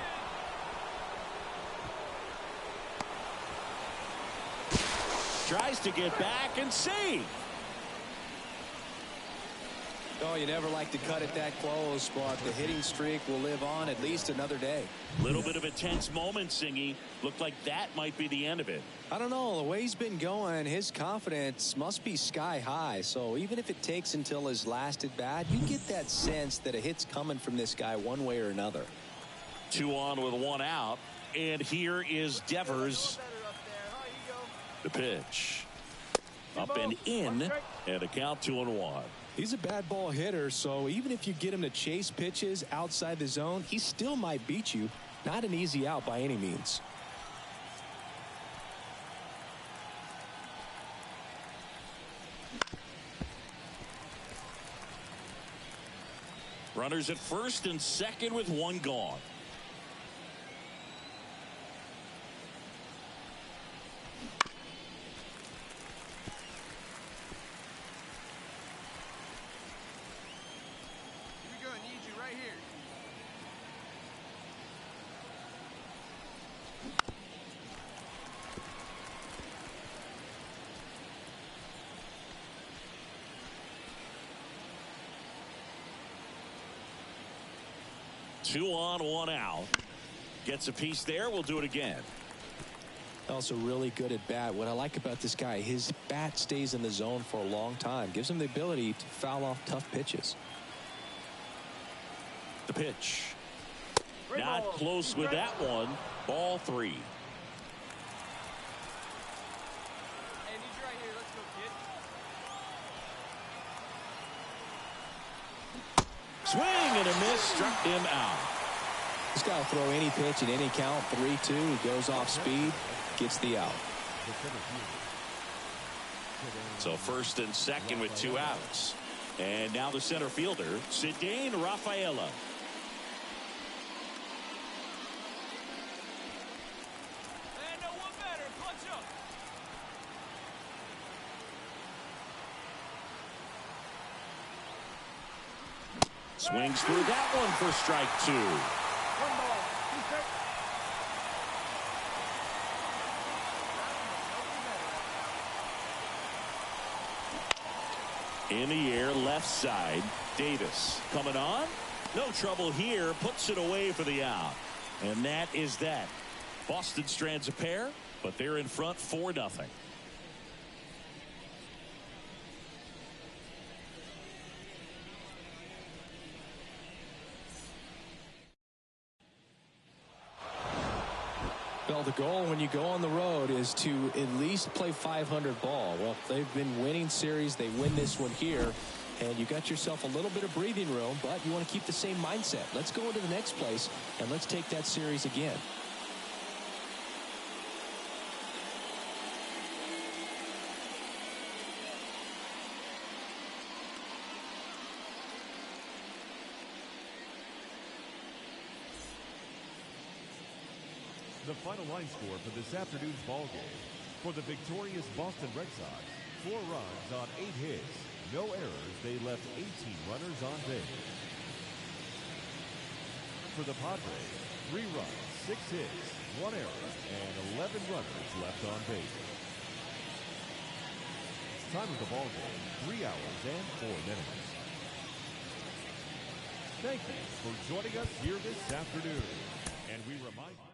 Speaker 1: Tries to get back and save.
Speaker 2: Oh, you never like to cut it that close, but the hitting streak will live on at least another day.
Speaker 1: Little bit of a tense moment, Singy. Looked like that might be the end of it.
Speaker 2: I don't know. The way he's been going, his confidence must be sky high. So even if it takes until his last at bat, you get that sense that a hit's coming from this guy one way or another.
Speaker 1: 2 on with 1 out. And here is Devers. The pitch. Up and in. And a count 2-1.
Speaker 2: He's a bad ball hitter, so even if you get him to chase pitches outside the zone, he still might beat you. Not an easy out by any means.
Speaker 1: Runners at first and second with 1 gone. Two on, 1 out. Gets a piece there. We'll do it again.
Speaker 2: Also really good at bat. What I like about this guy, his bat stays in the zone for a long time. Gives him the ability to foul off tough pitches.
Speaker 1: The pitch. Not close with that one. Ball 3.
Speaker 3: Hey, need you right here. Let's go, kid.
Speaker 1: Swing and a miss. Struck him out.
Speaker 2: This guy will throw any pitch at any count. 3-2. He goes off speed. Gets the out.
Speaker 1: So first and second with 2 outs. And now the center fielder, Zidane Rafaela.
Speaker 3: Hey, no one better. Punch up.
Speaker 1: Swings through that one for strike 2.
Speaker 3: One ball. 2 strikes.
Speaker 1: In the air, left side. Davis coming on. No trouble here. Puts it away for the out. And that is that. Boston strands a pair, but they're in front 4-0.
Speaker 2: Well, the goal when you go on the road is to at least play 500 ball. Well, they've been winning series. They win this one here, and you got yourself a little bit of breathing room, but you want to keep the same mindset. Let's go into the next place, and let's take that series again.
Speaker 4: The final line score for this afternoon's ball game. For the victorious Boston Red Sox, 4 runs on 8 hits. No errors. They left 18 runners on base. For the Padres, 3 runs, 6 hits, 1 error, and 11 runners left on base. Time of the ball game, 3 hours and 4 minutes. Thank you for joining us here this afternoon. And we remind you.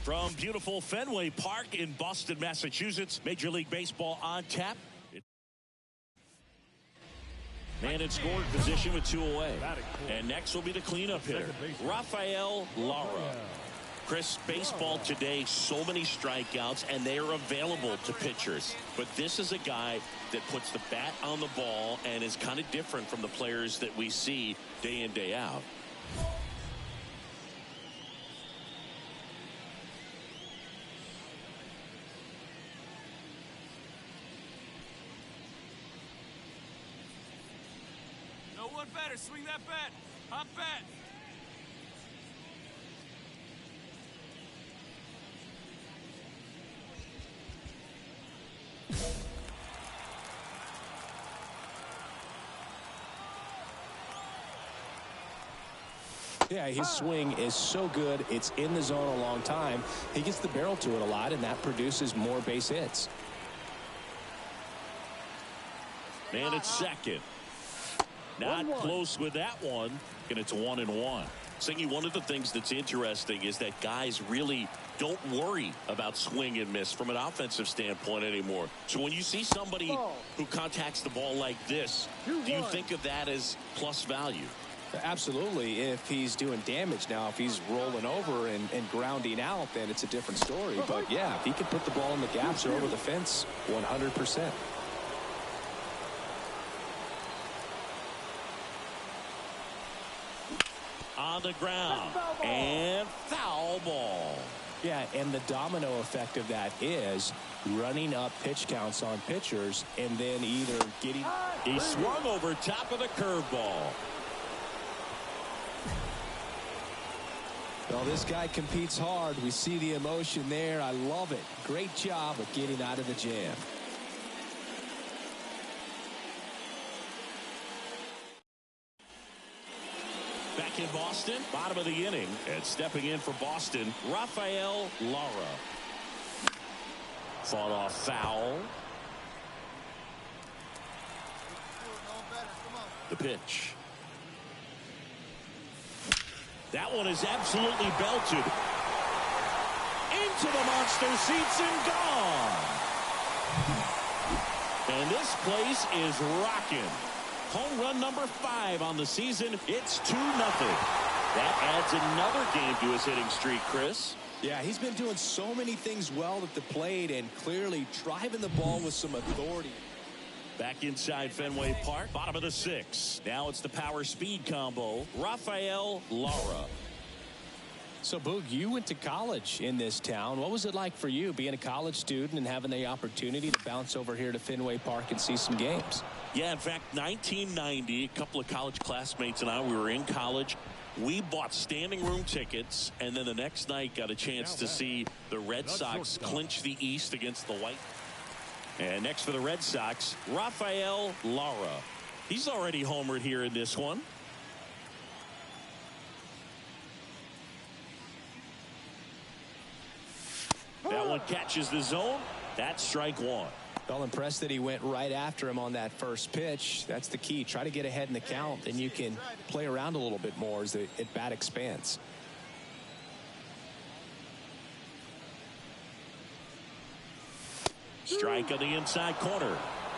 Speaker 1: From beautiful Fenway Park in Boston, Massachusetts, Major League Baseball on tap. Man in scoring position with 2 away. And next will be the cleanup hitter, Rafael Lara. Chris, baseball today, so many strikeouts, and they are available to pitchers. But this is a guy that puts the bat on the ball and is kind of different from the players that we see day in, day out.
Speaker 3: No one better. Swing that bat. Hot bat.
Speaker 2: Yeah, his swing is so good. It's in the zone a long time. He gets the barrel to it a lot, and that produces more base hits.
Speaker 1: Man at second. Not close with that one, and it's 1-1. Singy, one of the things that's interesting is that guys really don't worry about swing and miss from an offensive standpoint anymore. So when you see somebody who contacts the ball like this, do you think of that as plus value?
Speaker 2: Absolutely. If he's doing damage now, if he's rolling over and grounding out, then it's a different story. But yeah, if he can put the ball in the gaps or over the fence, 100%.
Speaker 1: On the ground, and foul ball.
Speaker 2: Yeah, and the domino effect of that is running up pitch counts on pitchers and then either getting...
Speaker 1: He swung over top of the curveball.
Speaker 2: Well, this guy competes hard. We see the emotion there. I love it. Great job of getting out of the jam.
Speaker 1: Back in Boston, bottom of the inning, and stepping in for Boston, Rafael Lara. Fought off foul. The pitch. That one is absolutely belted. Into the monster seats and gone. And this place is rocking. Home run number 5 on the season. It's 2-0. That adds another game to his hitting streak, Chris.
Speaker 2: Yeah, he's been doing so many things well at the plate and clearly driving the ball with some authority.
Speaker 1: Back inside Fenway Park, bottom of the 6th. Now it's the power speed combo, Rafael Lara.
Speaker 2: So, Boog, you went to college in this town. What was it like for you being a college student and having the opportunity to bounce over here to Fenway Park and see some games?
Speaker 1: Yeah, in fact, 1990, a couple of college classmates and I, we were in college. We bought standing room tickets, and then the next night got a chance to see the Red Sox clinch the East against the White. And next for the Red Sox, Rafael Lara. He's already homered here in this one. That one catches the zone. That's strike 1.
Speaker 2: Well, impressed that he went right after him on that first pitch. That's the key. Try to get ahead in the count, and you can play around a little bit more as the at-bat expands.
Speaker 1: Strike on the inside corner,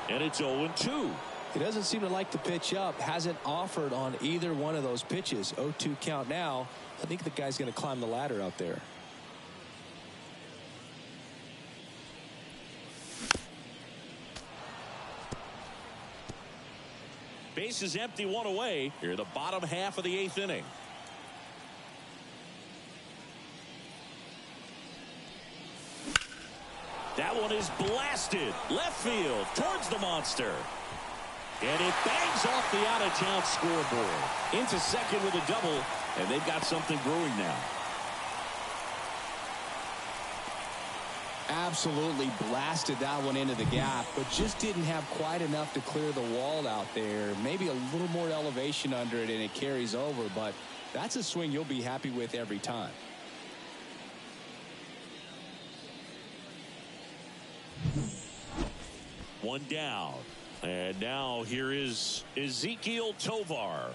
Speaker 1: and it's 0-2.
Speaker 2: He doesn't seem to like the pitch up. Hasn't offered on either one of those pitches. 0-2 count now. I think the guy's going to climb the ladder out there.
Speaker 1: Base is empty, 1 away. Here, the bottom half of the 8th inning. That one is blasted left field towards the monster. And it bangs off the out-of-town scoreboard. Into second with a double, and they've got something brewing now.
Speaker 2: Absolutely blasted that one into the gap, but just didn't have quite enough to clear the wall out there. Maybe a little more elevation under it, and it carries over, but that's a swing you'll be happy with every time.
Speaker 1: One down. And now here is Ezekiel Tovar.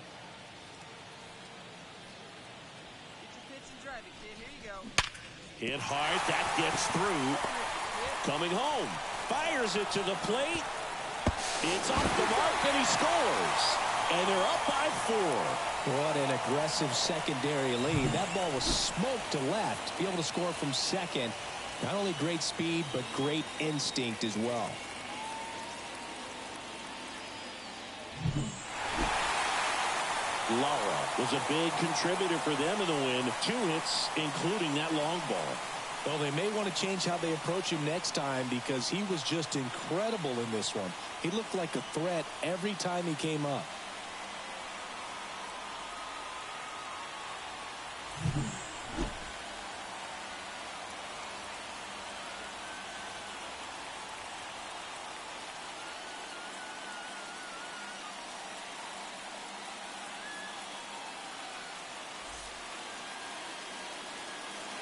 Speaker 3: Get your pitch and drive it, kid. Here you go.
Speaker 1: Hit hard. That gets through. Coming home. Fires it to the plate. It's off the mark, and he scores. And they're up by 4.
Speaker 2: What an aggressive secondary lead. That ball was smoked to left. To be able to score from second, not only great speed, but great instinct as well.
Speaker 1: Lara was a big contributor for them in the win. 2 hits, including that long ball.
Speaker 2: Well, they may want to change how they approach him next time because he was just incredible in this one. He looked like a threat every time he came up.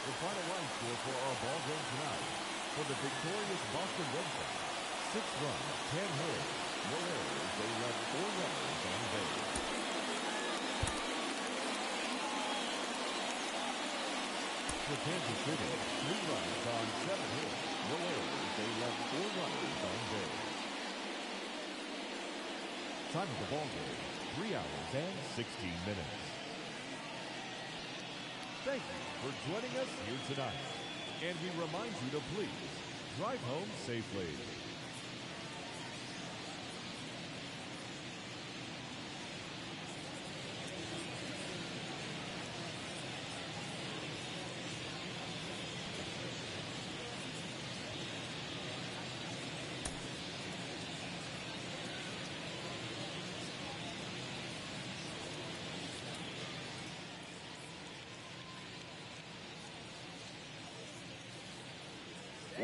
Speaker 4: The final line score for our ball game tonight. For the victorious Boston Red Sox, 6 runs, 10 hits, no errors. They left 4 runners on base. For Kansas City, 3 runs on 7 hits, no errors. They left 4 runners on base. Time of the ball game, 3 hours and 16 minutes. Thank you for joining us here tonight. And we remind you to please drive home safely.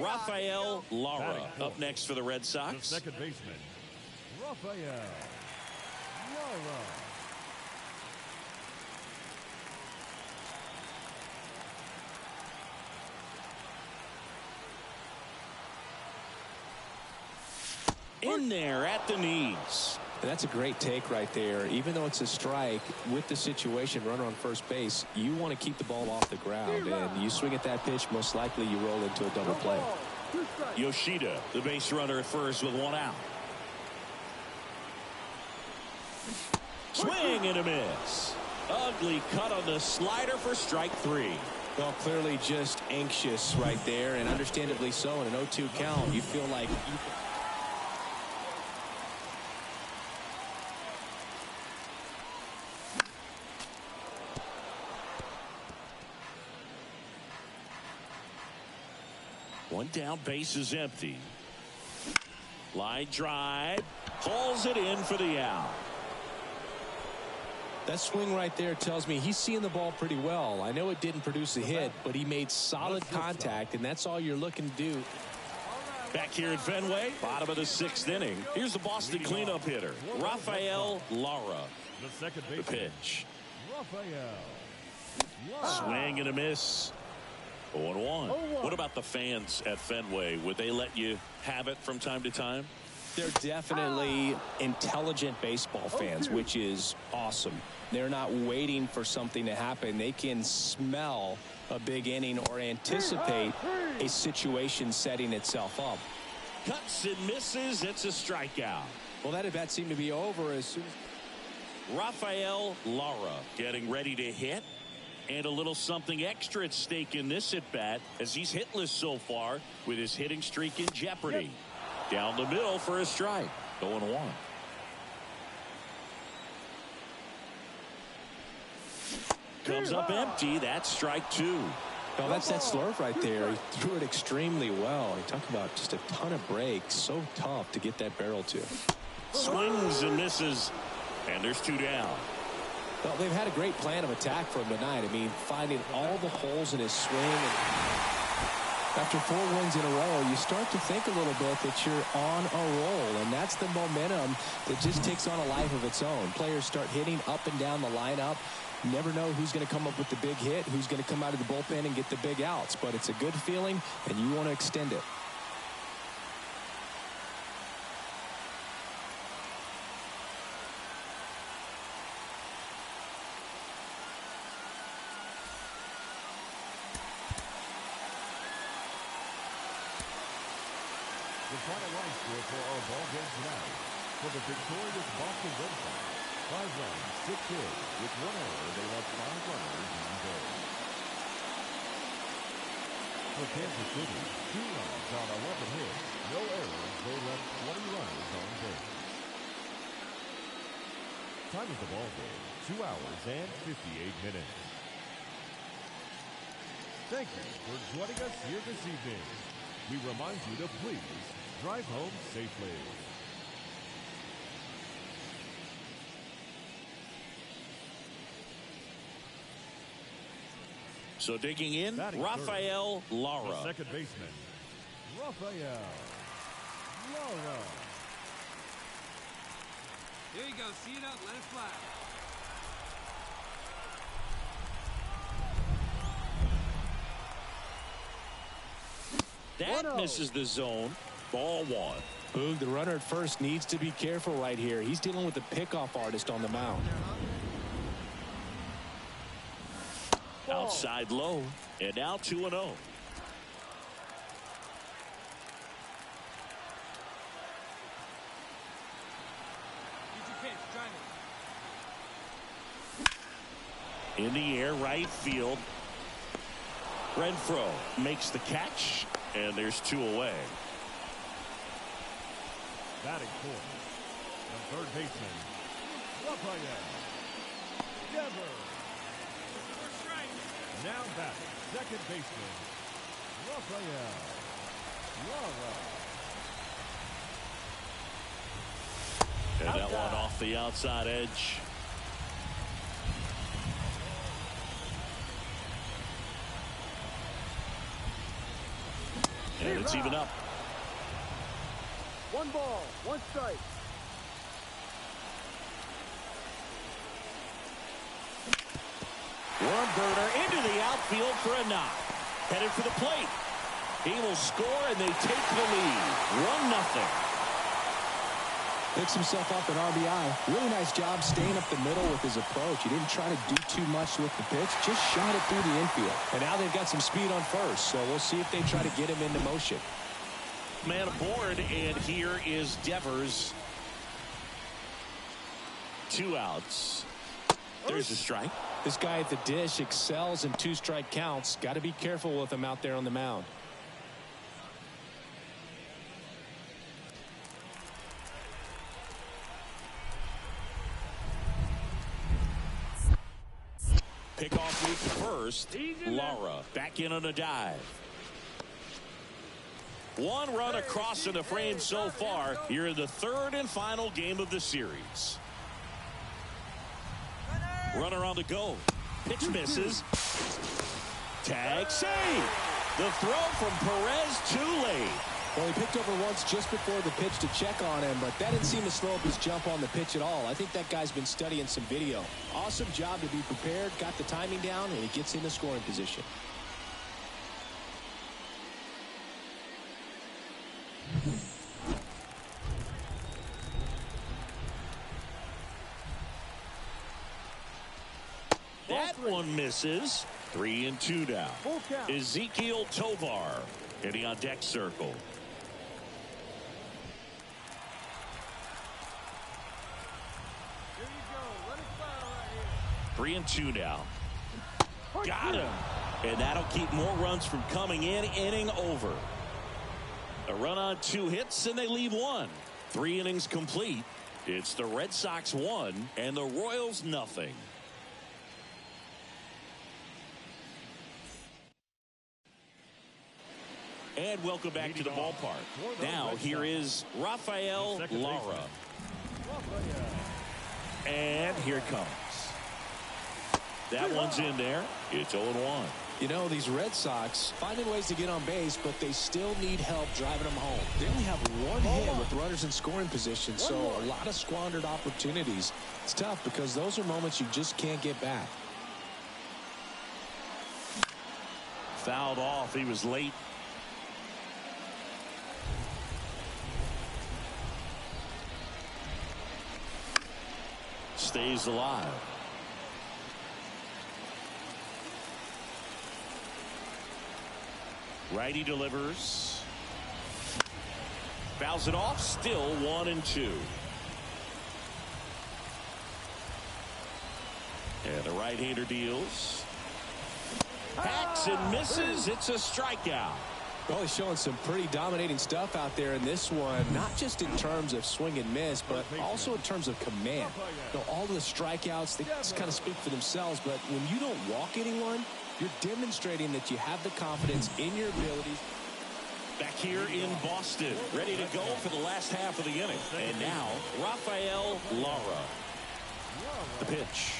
Speaker 1: Rafael Lara up next for the Red Sox.
Speaker 4: The second baseman, Rafael Lara.
Speaker 1: In there at the knees.
Speaker 2: That's a great take right there. Even though it's a strike, with the situation, runner on first base, you want to keep the ball off the ground. And you swing at that pitch, most likely you roll into a double play.
Speaker 1: Yoshida, the base runner at first with 1 out. Swing and a miss. Ugly cut on the slider for strike 3.
Speaker 2: Well, clearly just anxious right there, and understandably so. In an 0-2 count, you feel like you...
Speaker 1: One down, base is empty. Line drive. Hauls it in for the out.
Speaker 2: That swing right there tells me he's seeing the ball pretty well. I know it didn't produce a hit, but he made solid contact, and that's all you're looking to do.
Speaker 1: Back here at Fenway, bottom of the 6th inning. Here's the Boston cleanup hitter, Rafael Lara.
Speaker 4: The second
Speaker 1: The
Speaker 4: baseman,
Speaker 1: pitch.
Speaker 4: Rafael Lara.
Speaker 1: Swing and a miss. 0-1. What about the fans at Fenway? Would they let you have it from time to time?
Speaker 2: They're definitely intelligent baseball fans, which is awesome. They're not waiting for something to happen. They can smell a big inning or anticipate a situation setting itself up.
Speaker 1: Cuts and misses. It's a strikeout.
Speaker 2: Well, that at bat seemed to be over as soon as...
Speaker 1: Rafael Lara getting ready to hit. And a little something extra at stake in this at-bat as he's hitless so far with his hitting streak in jeopardy. Down the middle for a strike. 0-1. Comes up empty. That's strike 2.
Speaker 2: Well, that's that slurve right there. He threw it extremely well. You talk about just a ton of breaks. So tough to get that barrel to.
Speaker 1: Swings and misses. And there's 2 down.
Speaker 2: Well, they've had a great plan of attack for him tonight. I mean, finding all the holes in his swing. And after 4 wins in a row, you start to think a little bit that you're on a roll. And that's the momentum that just takes on a life of its own. Players start hitting up and down the lineup. You never know who's going to come up with the big hit, who's going to come out of the bullpen and get the big outs. But it's a good feeling, and you want to extend it.
Speaker 4: The final line score for our ball game tonight. For the victorious Boston Red Sox, 5 runs, 6 hits. With 1 error, they left 5 runners on base. For Kansas City, 2 runs on 11 hits. No errors, they left 20 runners on base. Time of the ball game, 2 hours and 58 minutes. Thank you for joining us here this evening. We remind you to please drive home safely.
Speaker 1: So digging in,
Speaker 4: Batting
Speaker 1: Rafael
Speaker 4: third,
Speaker 1: Lara.
Speaker 4: the second baseman, Rafael Lara.
Speaker 3: There you go. See it up. Let it fly.
Speaker 1: That misses the zone. Ball 1.
Speaker 2: Boog, the runner at first needs to be careful right here. He's dealing with the pickoff artist on the mound.
Speaker 1: Outside low. And now 2-0.
Speaker 3: Get your pitch. Drive it.
Speaker 1: In the air, right field. Renfroe makes the catch, and there's 2 away.
Speaker 4: Batting fourth, the third baseman, Rafael Devers. Now batting, second baseman, Rafael Lara.
Speaker 1: And that one off the outside edge. And it's even up.
Speaker 3: 1 ball, 1 strike.
Speaker 1: Worm burner into the outfield for a knock. Headed for the plate. He will score, and they take the lead. 1-0.
Speaker 2: Picks himself up an RBI. Really nice job staying up the middle with his approach. He didn't try to do too much with the pitch. Just shot it through the infield. And now they've got some speed on first, so we'll see if they try to get him into motion.
Speaker 1: Man aboard, and here is Devers. 2 outs. There's a strike.
Speaker 2: This guy at the dish excels in 2-strike counts. Got to be careful with him out there on the mound.
Speaker 1: Pickoff move to first. Lara back in on a dive. 1 run across in the frame so far here in the 3rd and final game of the series. Runner on the go. Pitch misses. Tag save. The throw from Perez too late.
Speaker 2: Well, he picked over once just before the pitch to check on him, but that didn't seem to slow up his jump on the pitch at all. I think that guy's been studying some video. Awesome job to be prepared, got the timing down, and he gets into scoring position.
Speaker 1: That one misses. 3-2 now. Ezekiel Tovar hitting on deck circle.
Speaker 3: Here you go. Let it fly right here.
Speaker 1: 3-2 now. Got him. And that'll keep more runs from coming in. Inning over. A run on 2 hits, and they leave 1. 3 innings complete. It's the Red Sox 1 and the Royals nothing. And welcome back to the ballpark. Now here is Rafael Lara. And here it comes. That one's in there. It's 0-1.
Speaker 2: You know, these Red Sox finding ways to get on base, but they still need help driving them home. They only have 1 hit with runners in scoring position, so a lot of squandered opportunities. It's tough because those are moments you just can't get back.
Speaker 1: Fouled off. He was late. Stays alive. Righty delivers. Fouls it off. Still 1-2. And the right-hander deals. Hacks and misses. It's a strikeout.
Speaker 2: Well, he's showing some pretty dominating stuff out there in this one, not just in terms of swing and miss, but also in terms of command. You know, all of the strikeouts, they just kind of speak for themselves, but when you don't walk anyone, you're demonstrating that you have the confidence in your abilities.
Speaker 1: Back here in Boston, ready to go for the last half of the inning. And now, Rafael Lara. The pitch.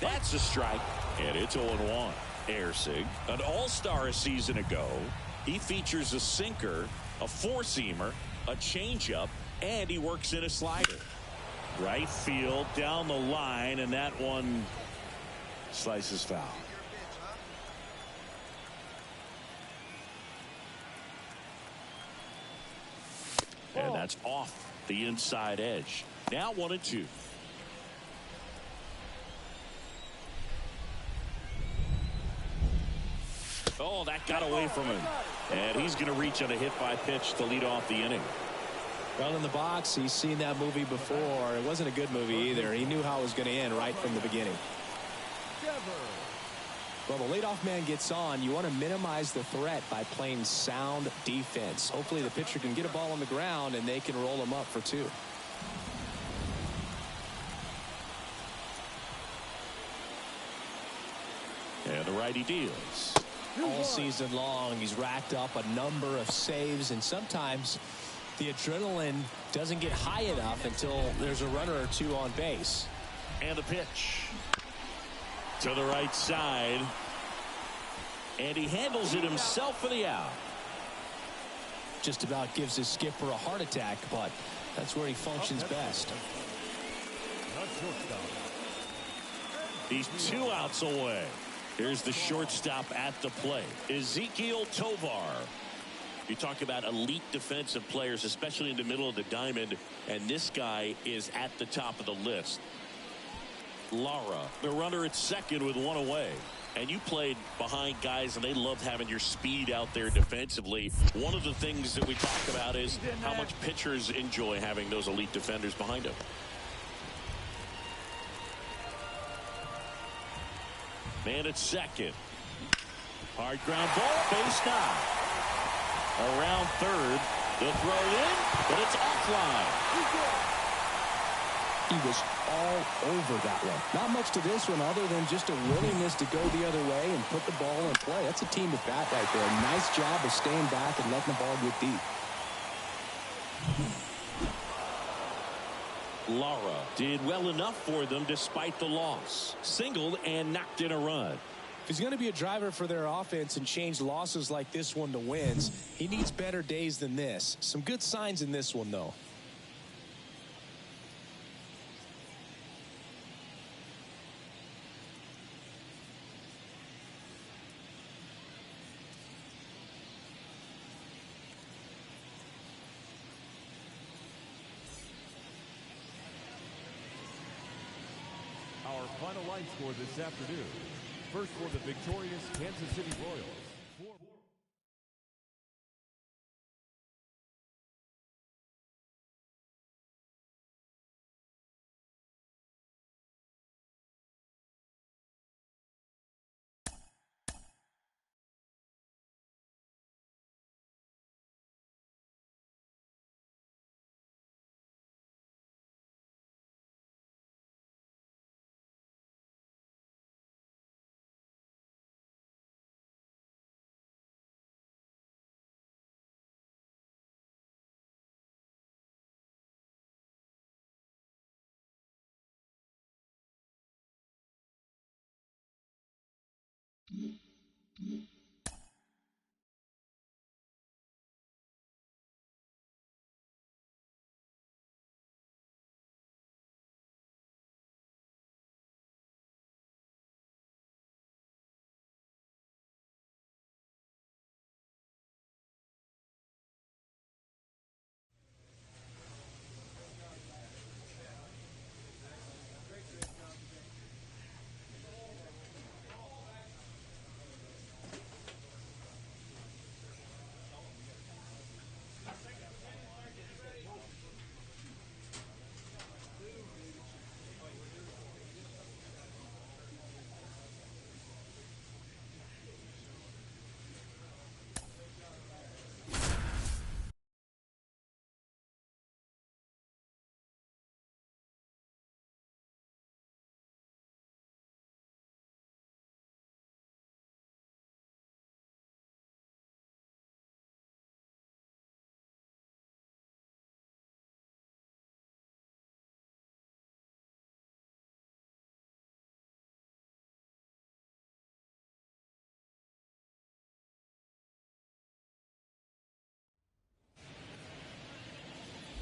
Speaker 1: That's a strike, and it's 0-1. Ersig, an all-star a season ago. He features a sinker, a four-seamer, a changeup, and he works in a slider. Right field, down the line, and that one slices foul. And that's off the inside edge. Now 1-2. Oh, that got away from him. And he's going to reach on a hit-by pitch to lead off the inning.
Speaker 2: Well, in the box, he's seen that movie before. It wasn't a good movie either. He knew how it was going to end right from the beginning. Well, the leadoff man gets on. You want to minimize the threat by playing sound defense. Hopefully the pitcher can get a ball on the ground and they can roll him up for 2.
Speaker 1: And the righty deals.
Speaker 2: All season long, he's racked up a number of saves, and sometimes the adrenaline doesn't get high enough until there's a runner or 2 on base.
Speaker 1: And the pitch to the right side, and he handles it himself for the out.
Speaker 2: Just about gives his skipper a heart attack, but that's where he functions best.
Speaker 1: He's 2 outs away. Here's the shortstop at the plate, Ezequiel Tovar. You talk about elite defensive players, especially in the middle of the diamond, and this guy is at the top of the list. Lara, the runner at second with 1 away. And you played behind guys, and they loved having your speed out there defensively. One of the things that we talk about is how much pitchers enjoy having those elite defenders behind them. Man at second. Hard ground ball, base knock. Around third, the throw in, but it's offline.
Speaker 2: He was all over that one. Not much to this one other than just a willingness to go the other way and put the ball in play. That's a team at bat right there. Nice job of staying back and letting the ball get deep.
Speaker 1: Lara did well enough for them despite the loss. Singled and knocked in a run.
Speaker 2: If he's going to be a driver for their offense and change losses like this one to wins, he needs better days than this. Some good signs in this one, though.
Speaker 4: Our final line score this afternoon. First for the victorious Kansas City Royals.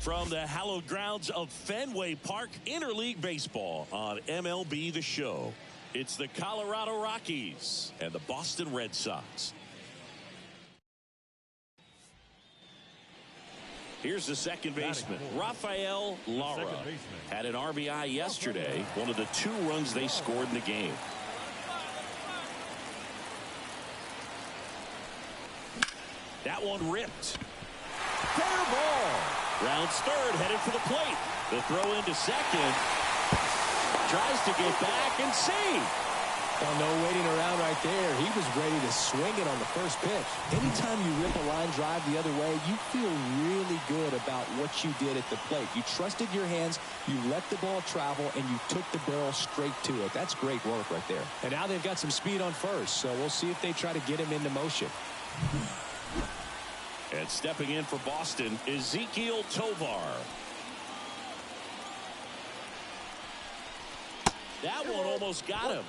Speaker 1: From the hallowed grounds of Fenway Park, interleague baseball on MLB The Show. It's the Colorado Rockies and the Boston Red Sox. Here's the second baseman, Rafael Lara. Had an RBI yesterday, one of the 2 runs they scored in the game. That one ripped. Fair ball. Rounds third, headed for the plate. The throw into second. Tries to get back and save.
Speaker 2: Well, no waiting around right there. He was ready to swing it on the first pitch. Anytime you rip a line drive the other way, you feel really good about what you did at the plate. You trusted your hands, you let the ball travel, and you took the barrel straight to it. That's great work right there. And now they've got some speed on first, so we'll see if they try to get him into motion.
Speaker 1: And stepping in for Boston, Ezekiel Tovar. That one almost got him.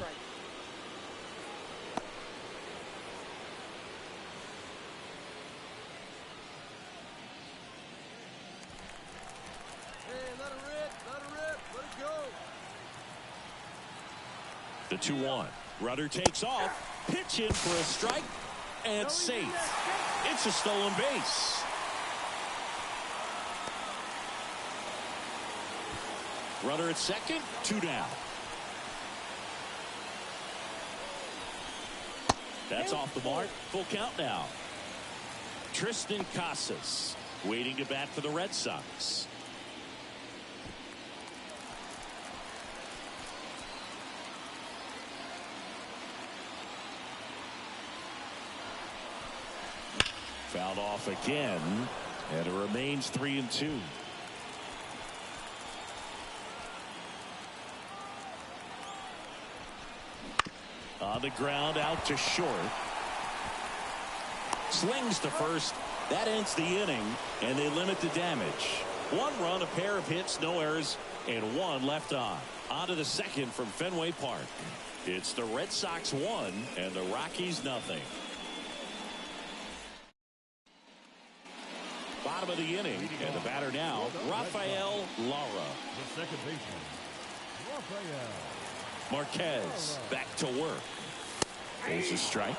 Speaker 3: Hey, let it rip, let it go.
Speaker 1: The 2-1. Rudder takes off, pitch in for a strike, and safe. It's a stolen base. Rudder at second, 2 down. That's off the mark. Full count now. Tristan Casas waiting to bat for the Red Sox. Fouled off again, and it remains 3-2. On the ground, out to short. Slings to first. That ends the inning, and they limit the damage. 1 run, a pair of hits, no errors, and 1 left on. On to the second from Fenway Park. It's the Red Sox 1 and the Rockies nothing. Bottom of the inning, and the batter now, Rafael Lara.
Speaker 4: The second baseman, Rafael
Speaker 1: Marquez back to work. There's a strike.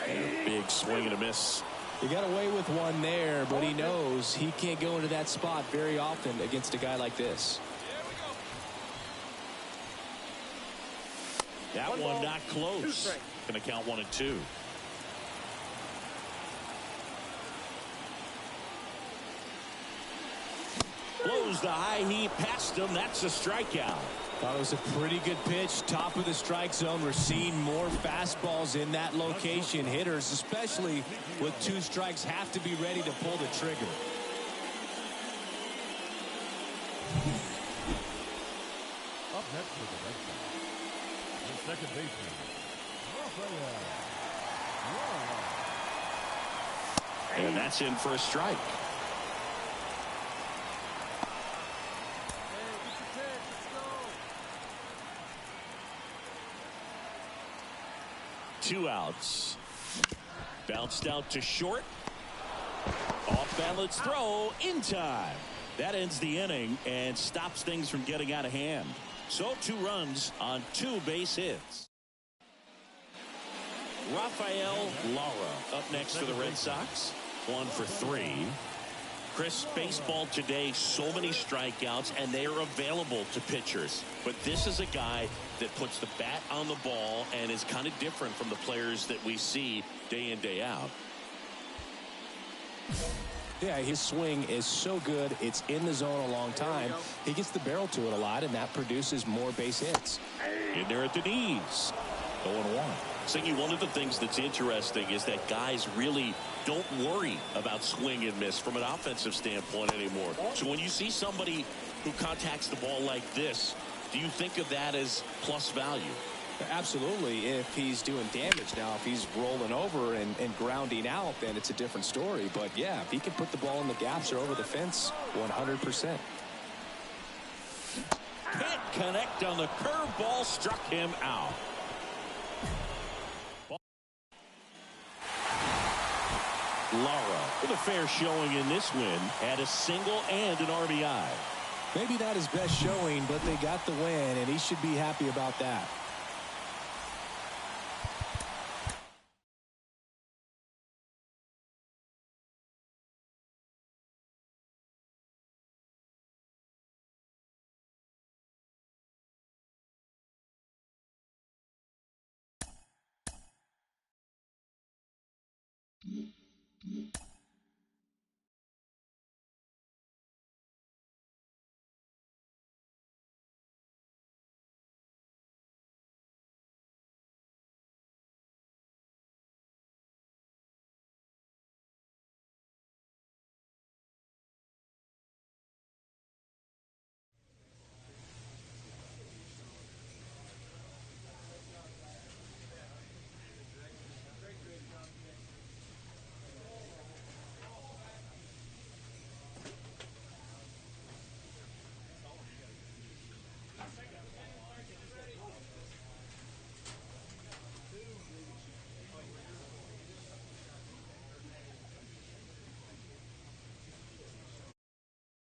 Speaker 1: And a big swing and a miss.
Speaker 2: He got away with one there, but he knows he can't go into that spot very often against a guy like this.
Speaker 1: That one not close. Going to count 1 and 2. Blows the high heat past him. That's a strikeout.
Speaker 2: Thought it was a pretty good pitch. Top of the strike zone. We're seeing more fastballs in that location. Hitters, especially with 2 strikes, have to be ready to pull the trigger.
Speaker 4: up next with the Red Sox. The second baseman, Rafael Lara.
Speaker 1: And that's in for a strike.
Speaker 3: Hey, get your pitch, let's go.
Speaker 1: 2 outs. Bounced out to short. Off balance throw in time. That ends the inning and stops things from getting out of hand. So 2 runs on 2 base hits. Rafael Lara up next for the Red Sox. 1 for 3. Chris, baseball today, so many strikeouts, and they are available to pitchers. But this is a guy that puts the bat on the ball and is kind of different from the players that we see day in, day out.
Speaker 2: Yeah, his swing is so good. It's in the zone a long time. He gets the barrel to it a lot, and that produces more base hits.
Speaker 1: In there at the knees. 0-1. Singy, one of the things that's interesting is that guys really don't worry about swing and miss from an offensive standpoint anymore. So when you see somebody who contacts the ball like this, do you think of that as plus value?
Speaker 2: Absolutely, if he's doing damage. Now, if he's rolling over and grounding out, then it's a different story. But, yeah, if he can put the ball in the gaps or over the fence, 100%.
Speaker 1: Can't connect on the curveball, struck him out. Lara, with a fair showing in this win, had a single and an RBI.
Speaker 2: Maybe not his best showing, but they got the win, and he should be happy about that.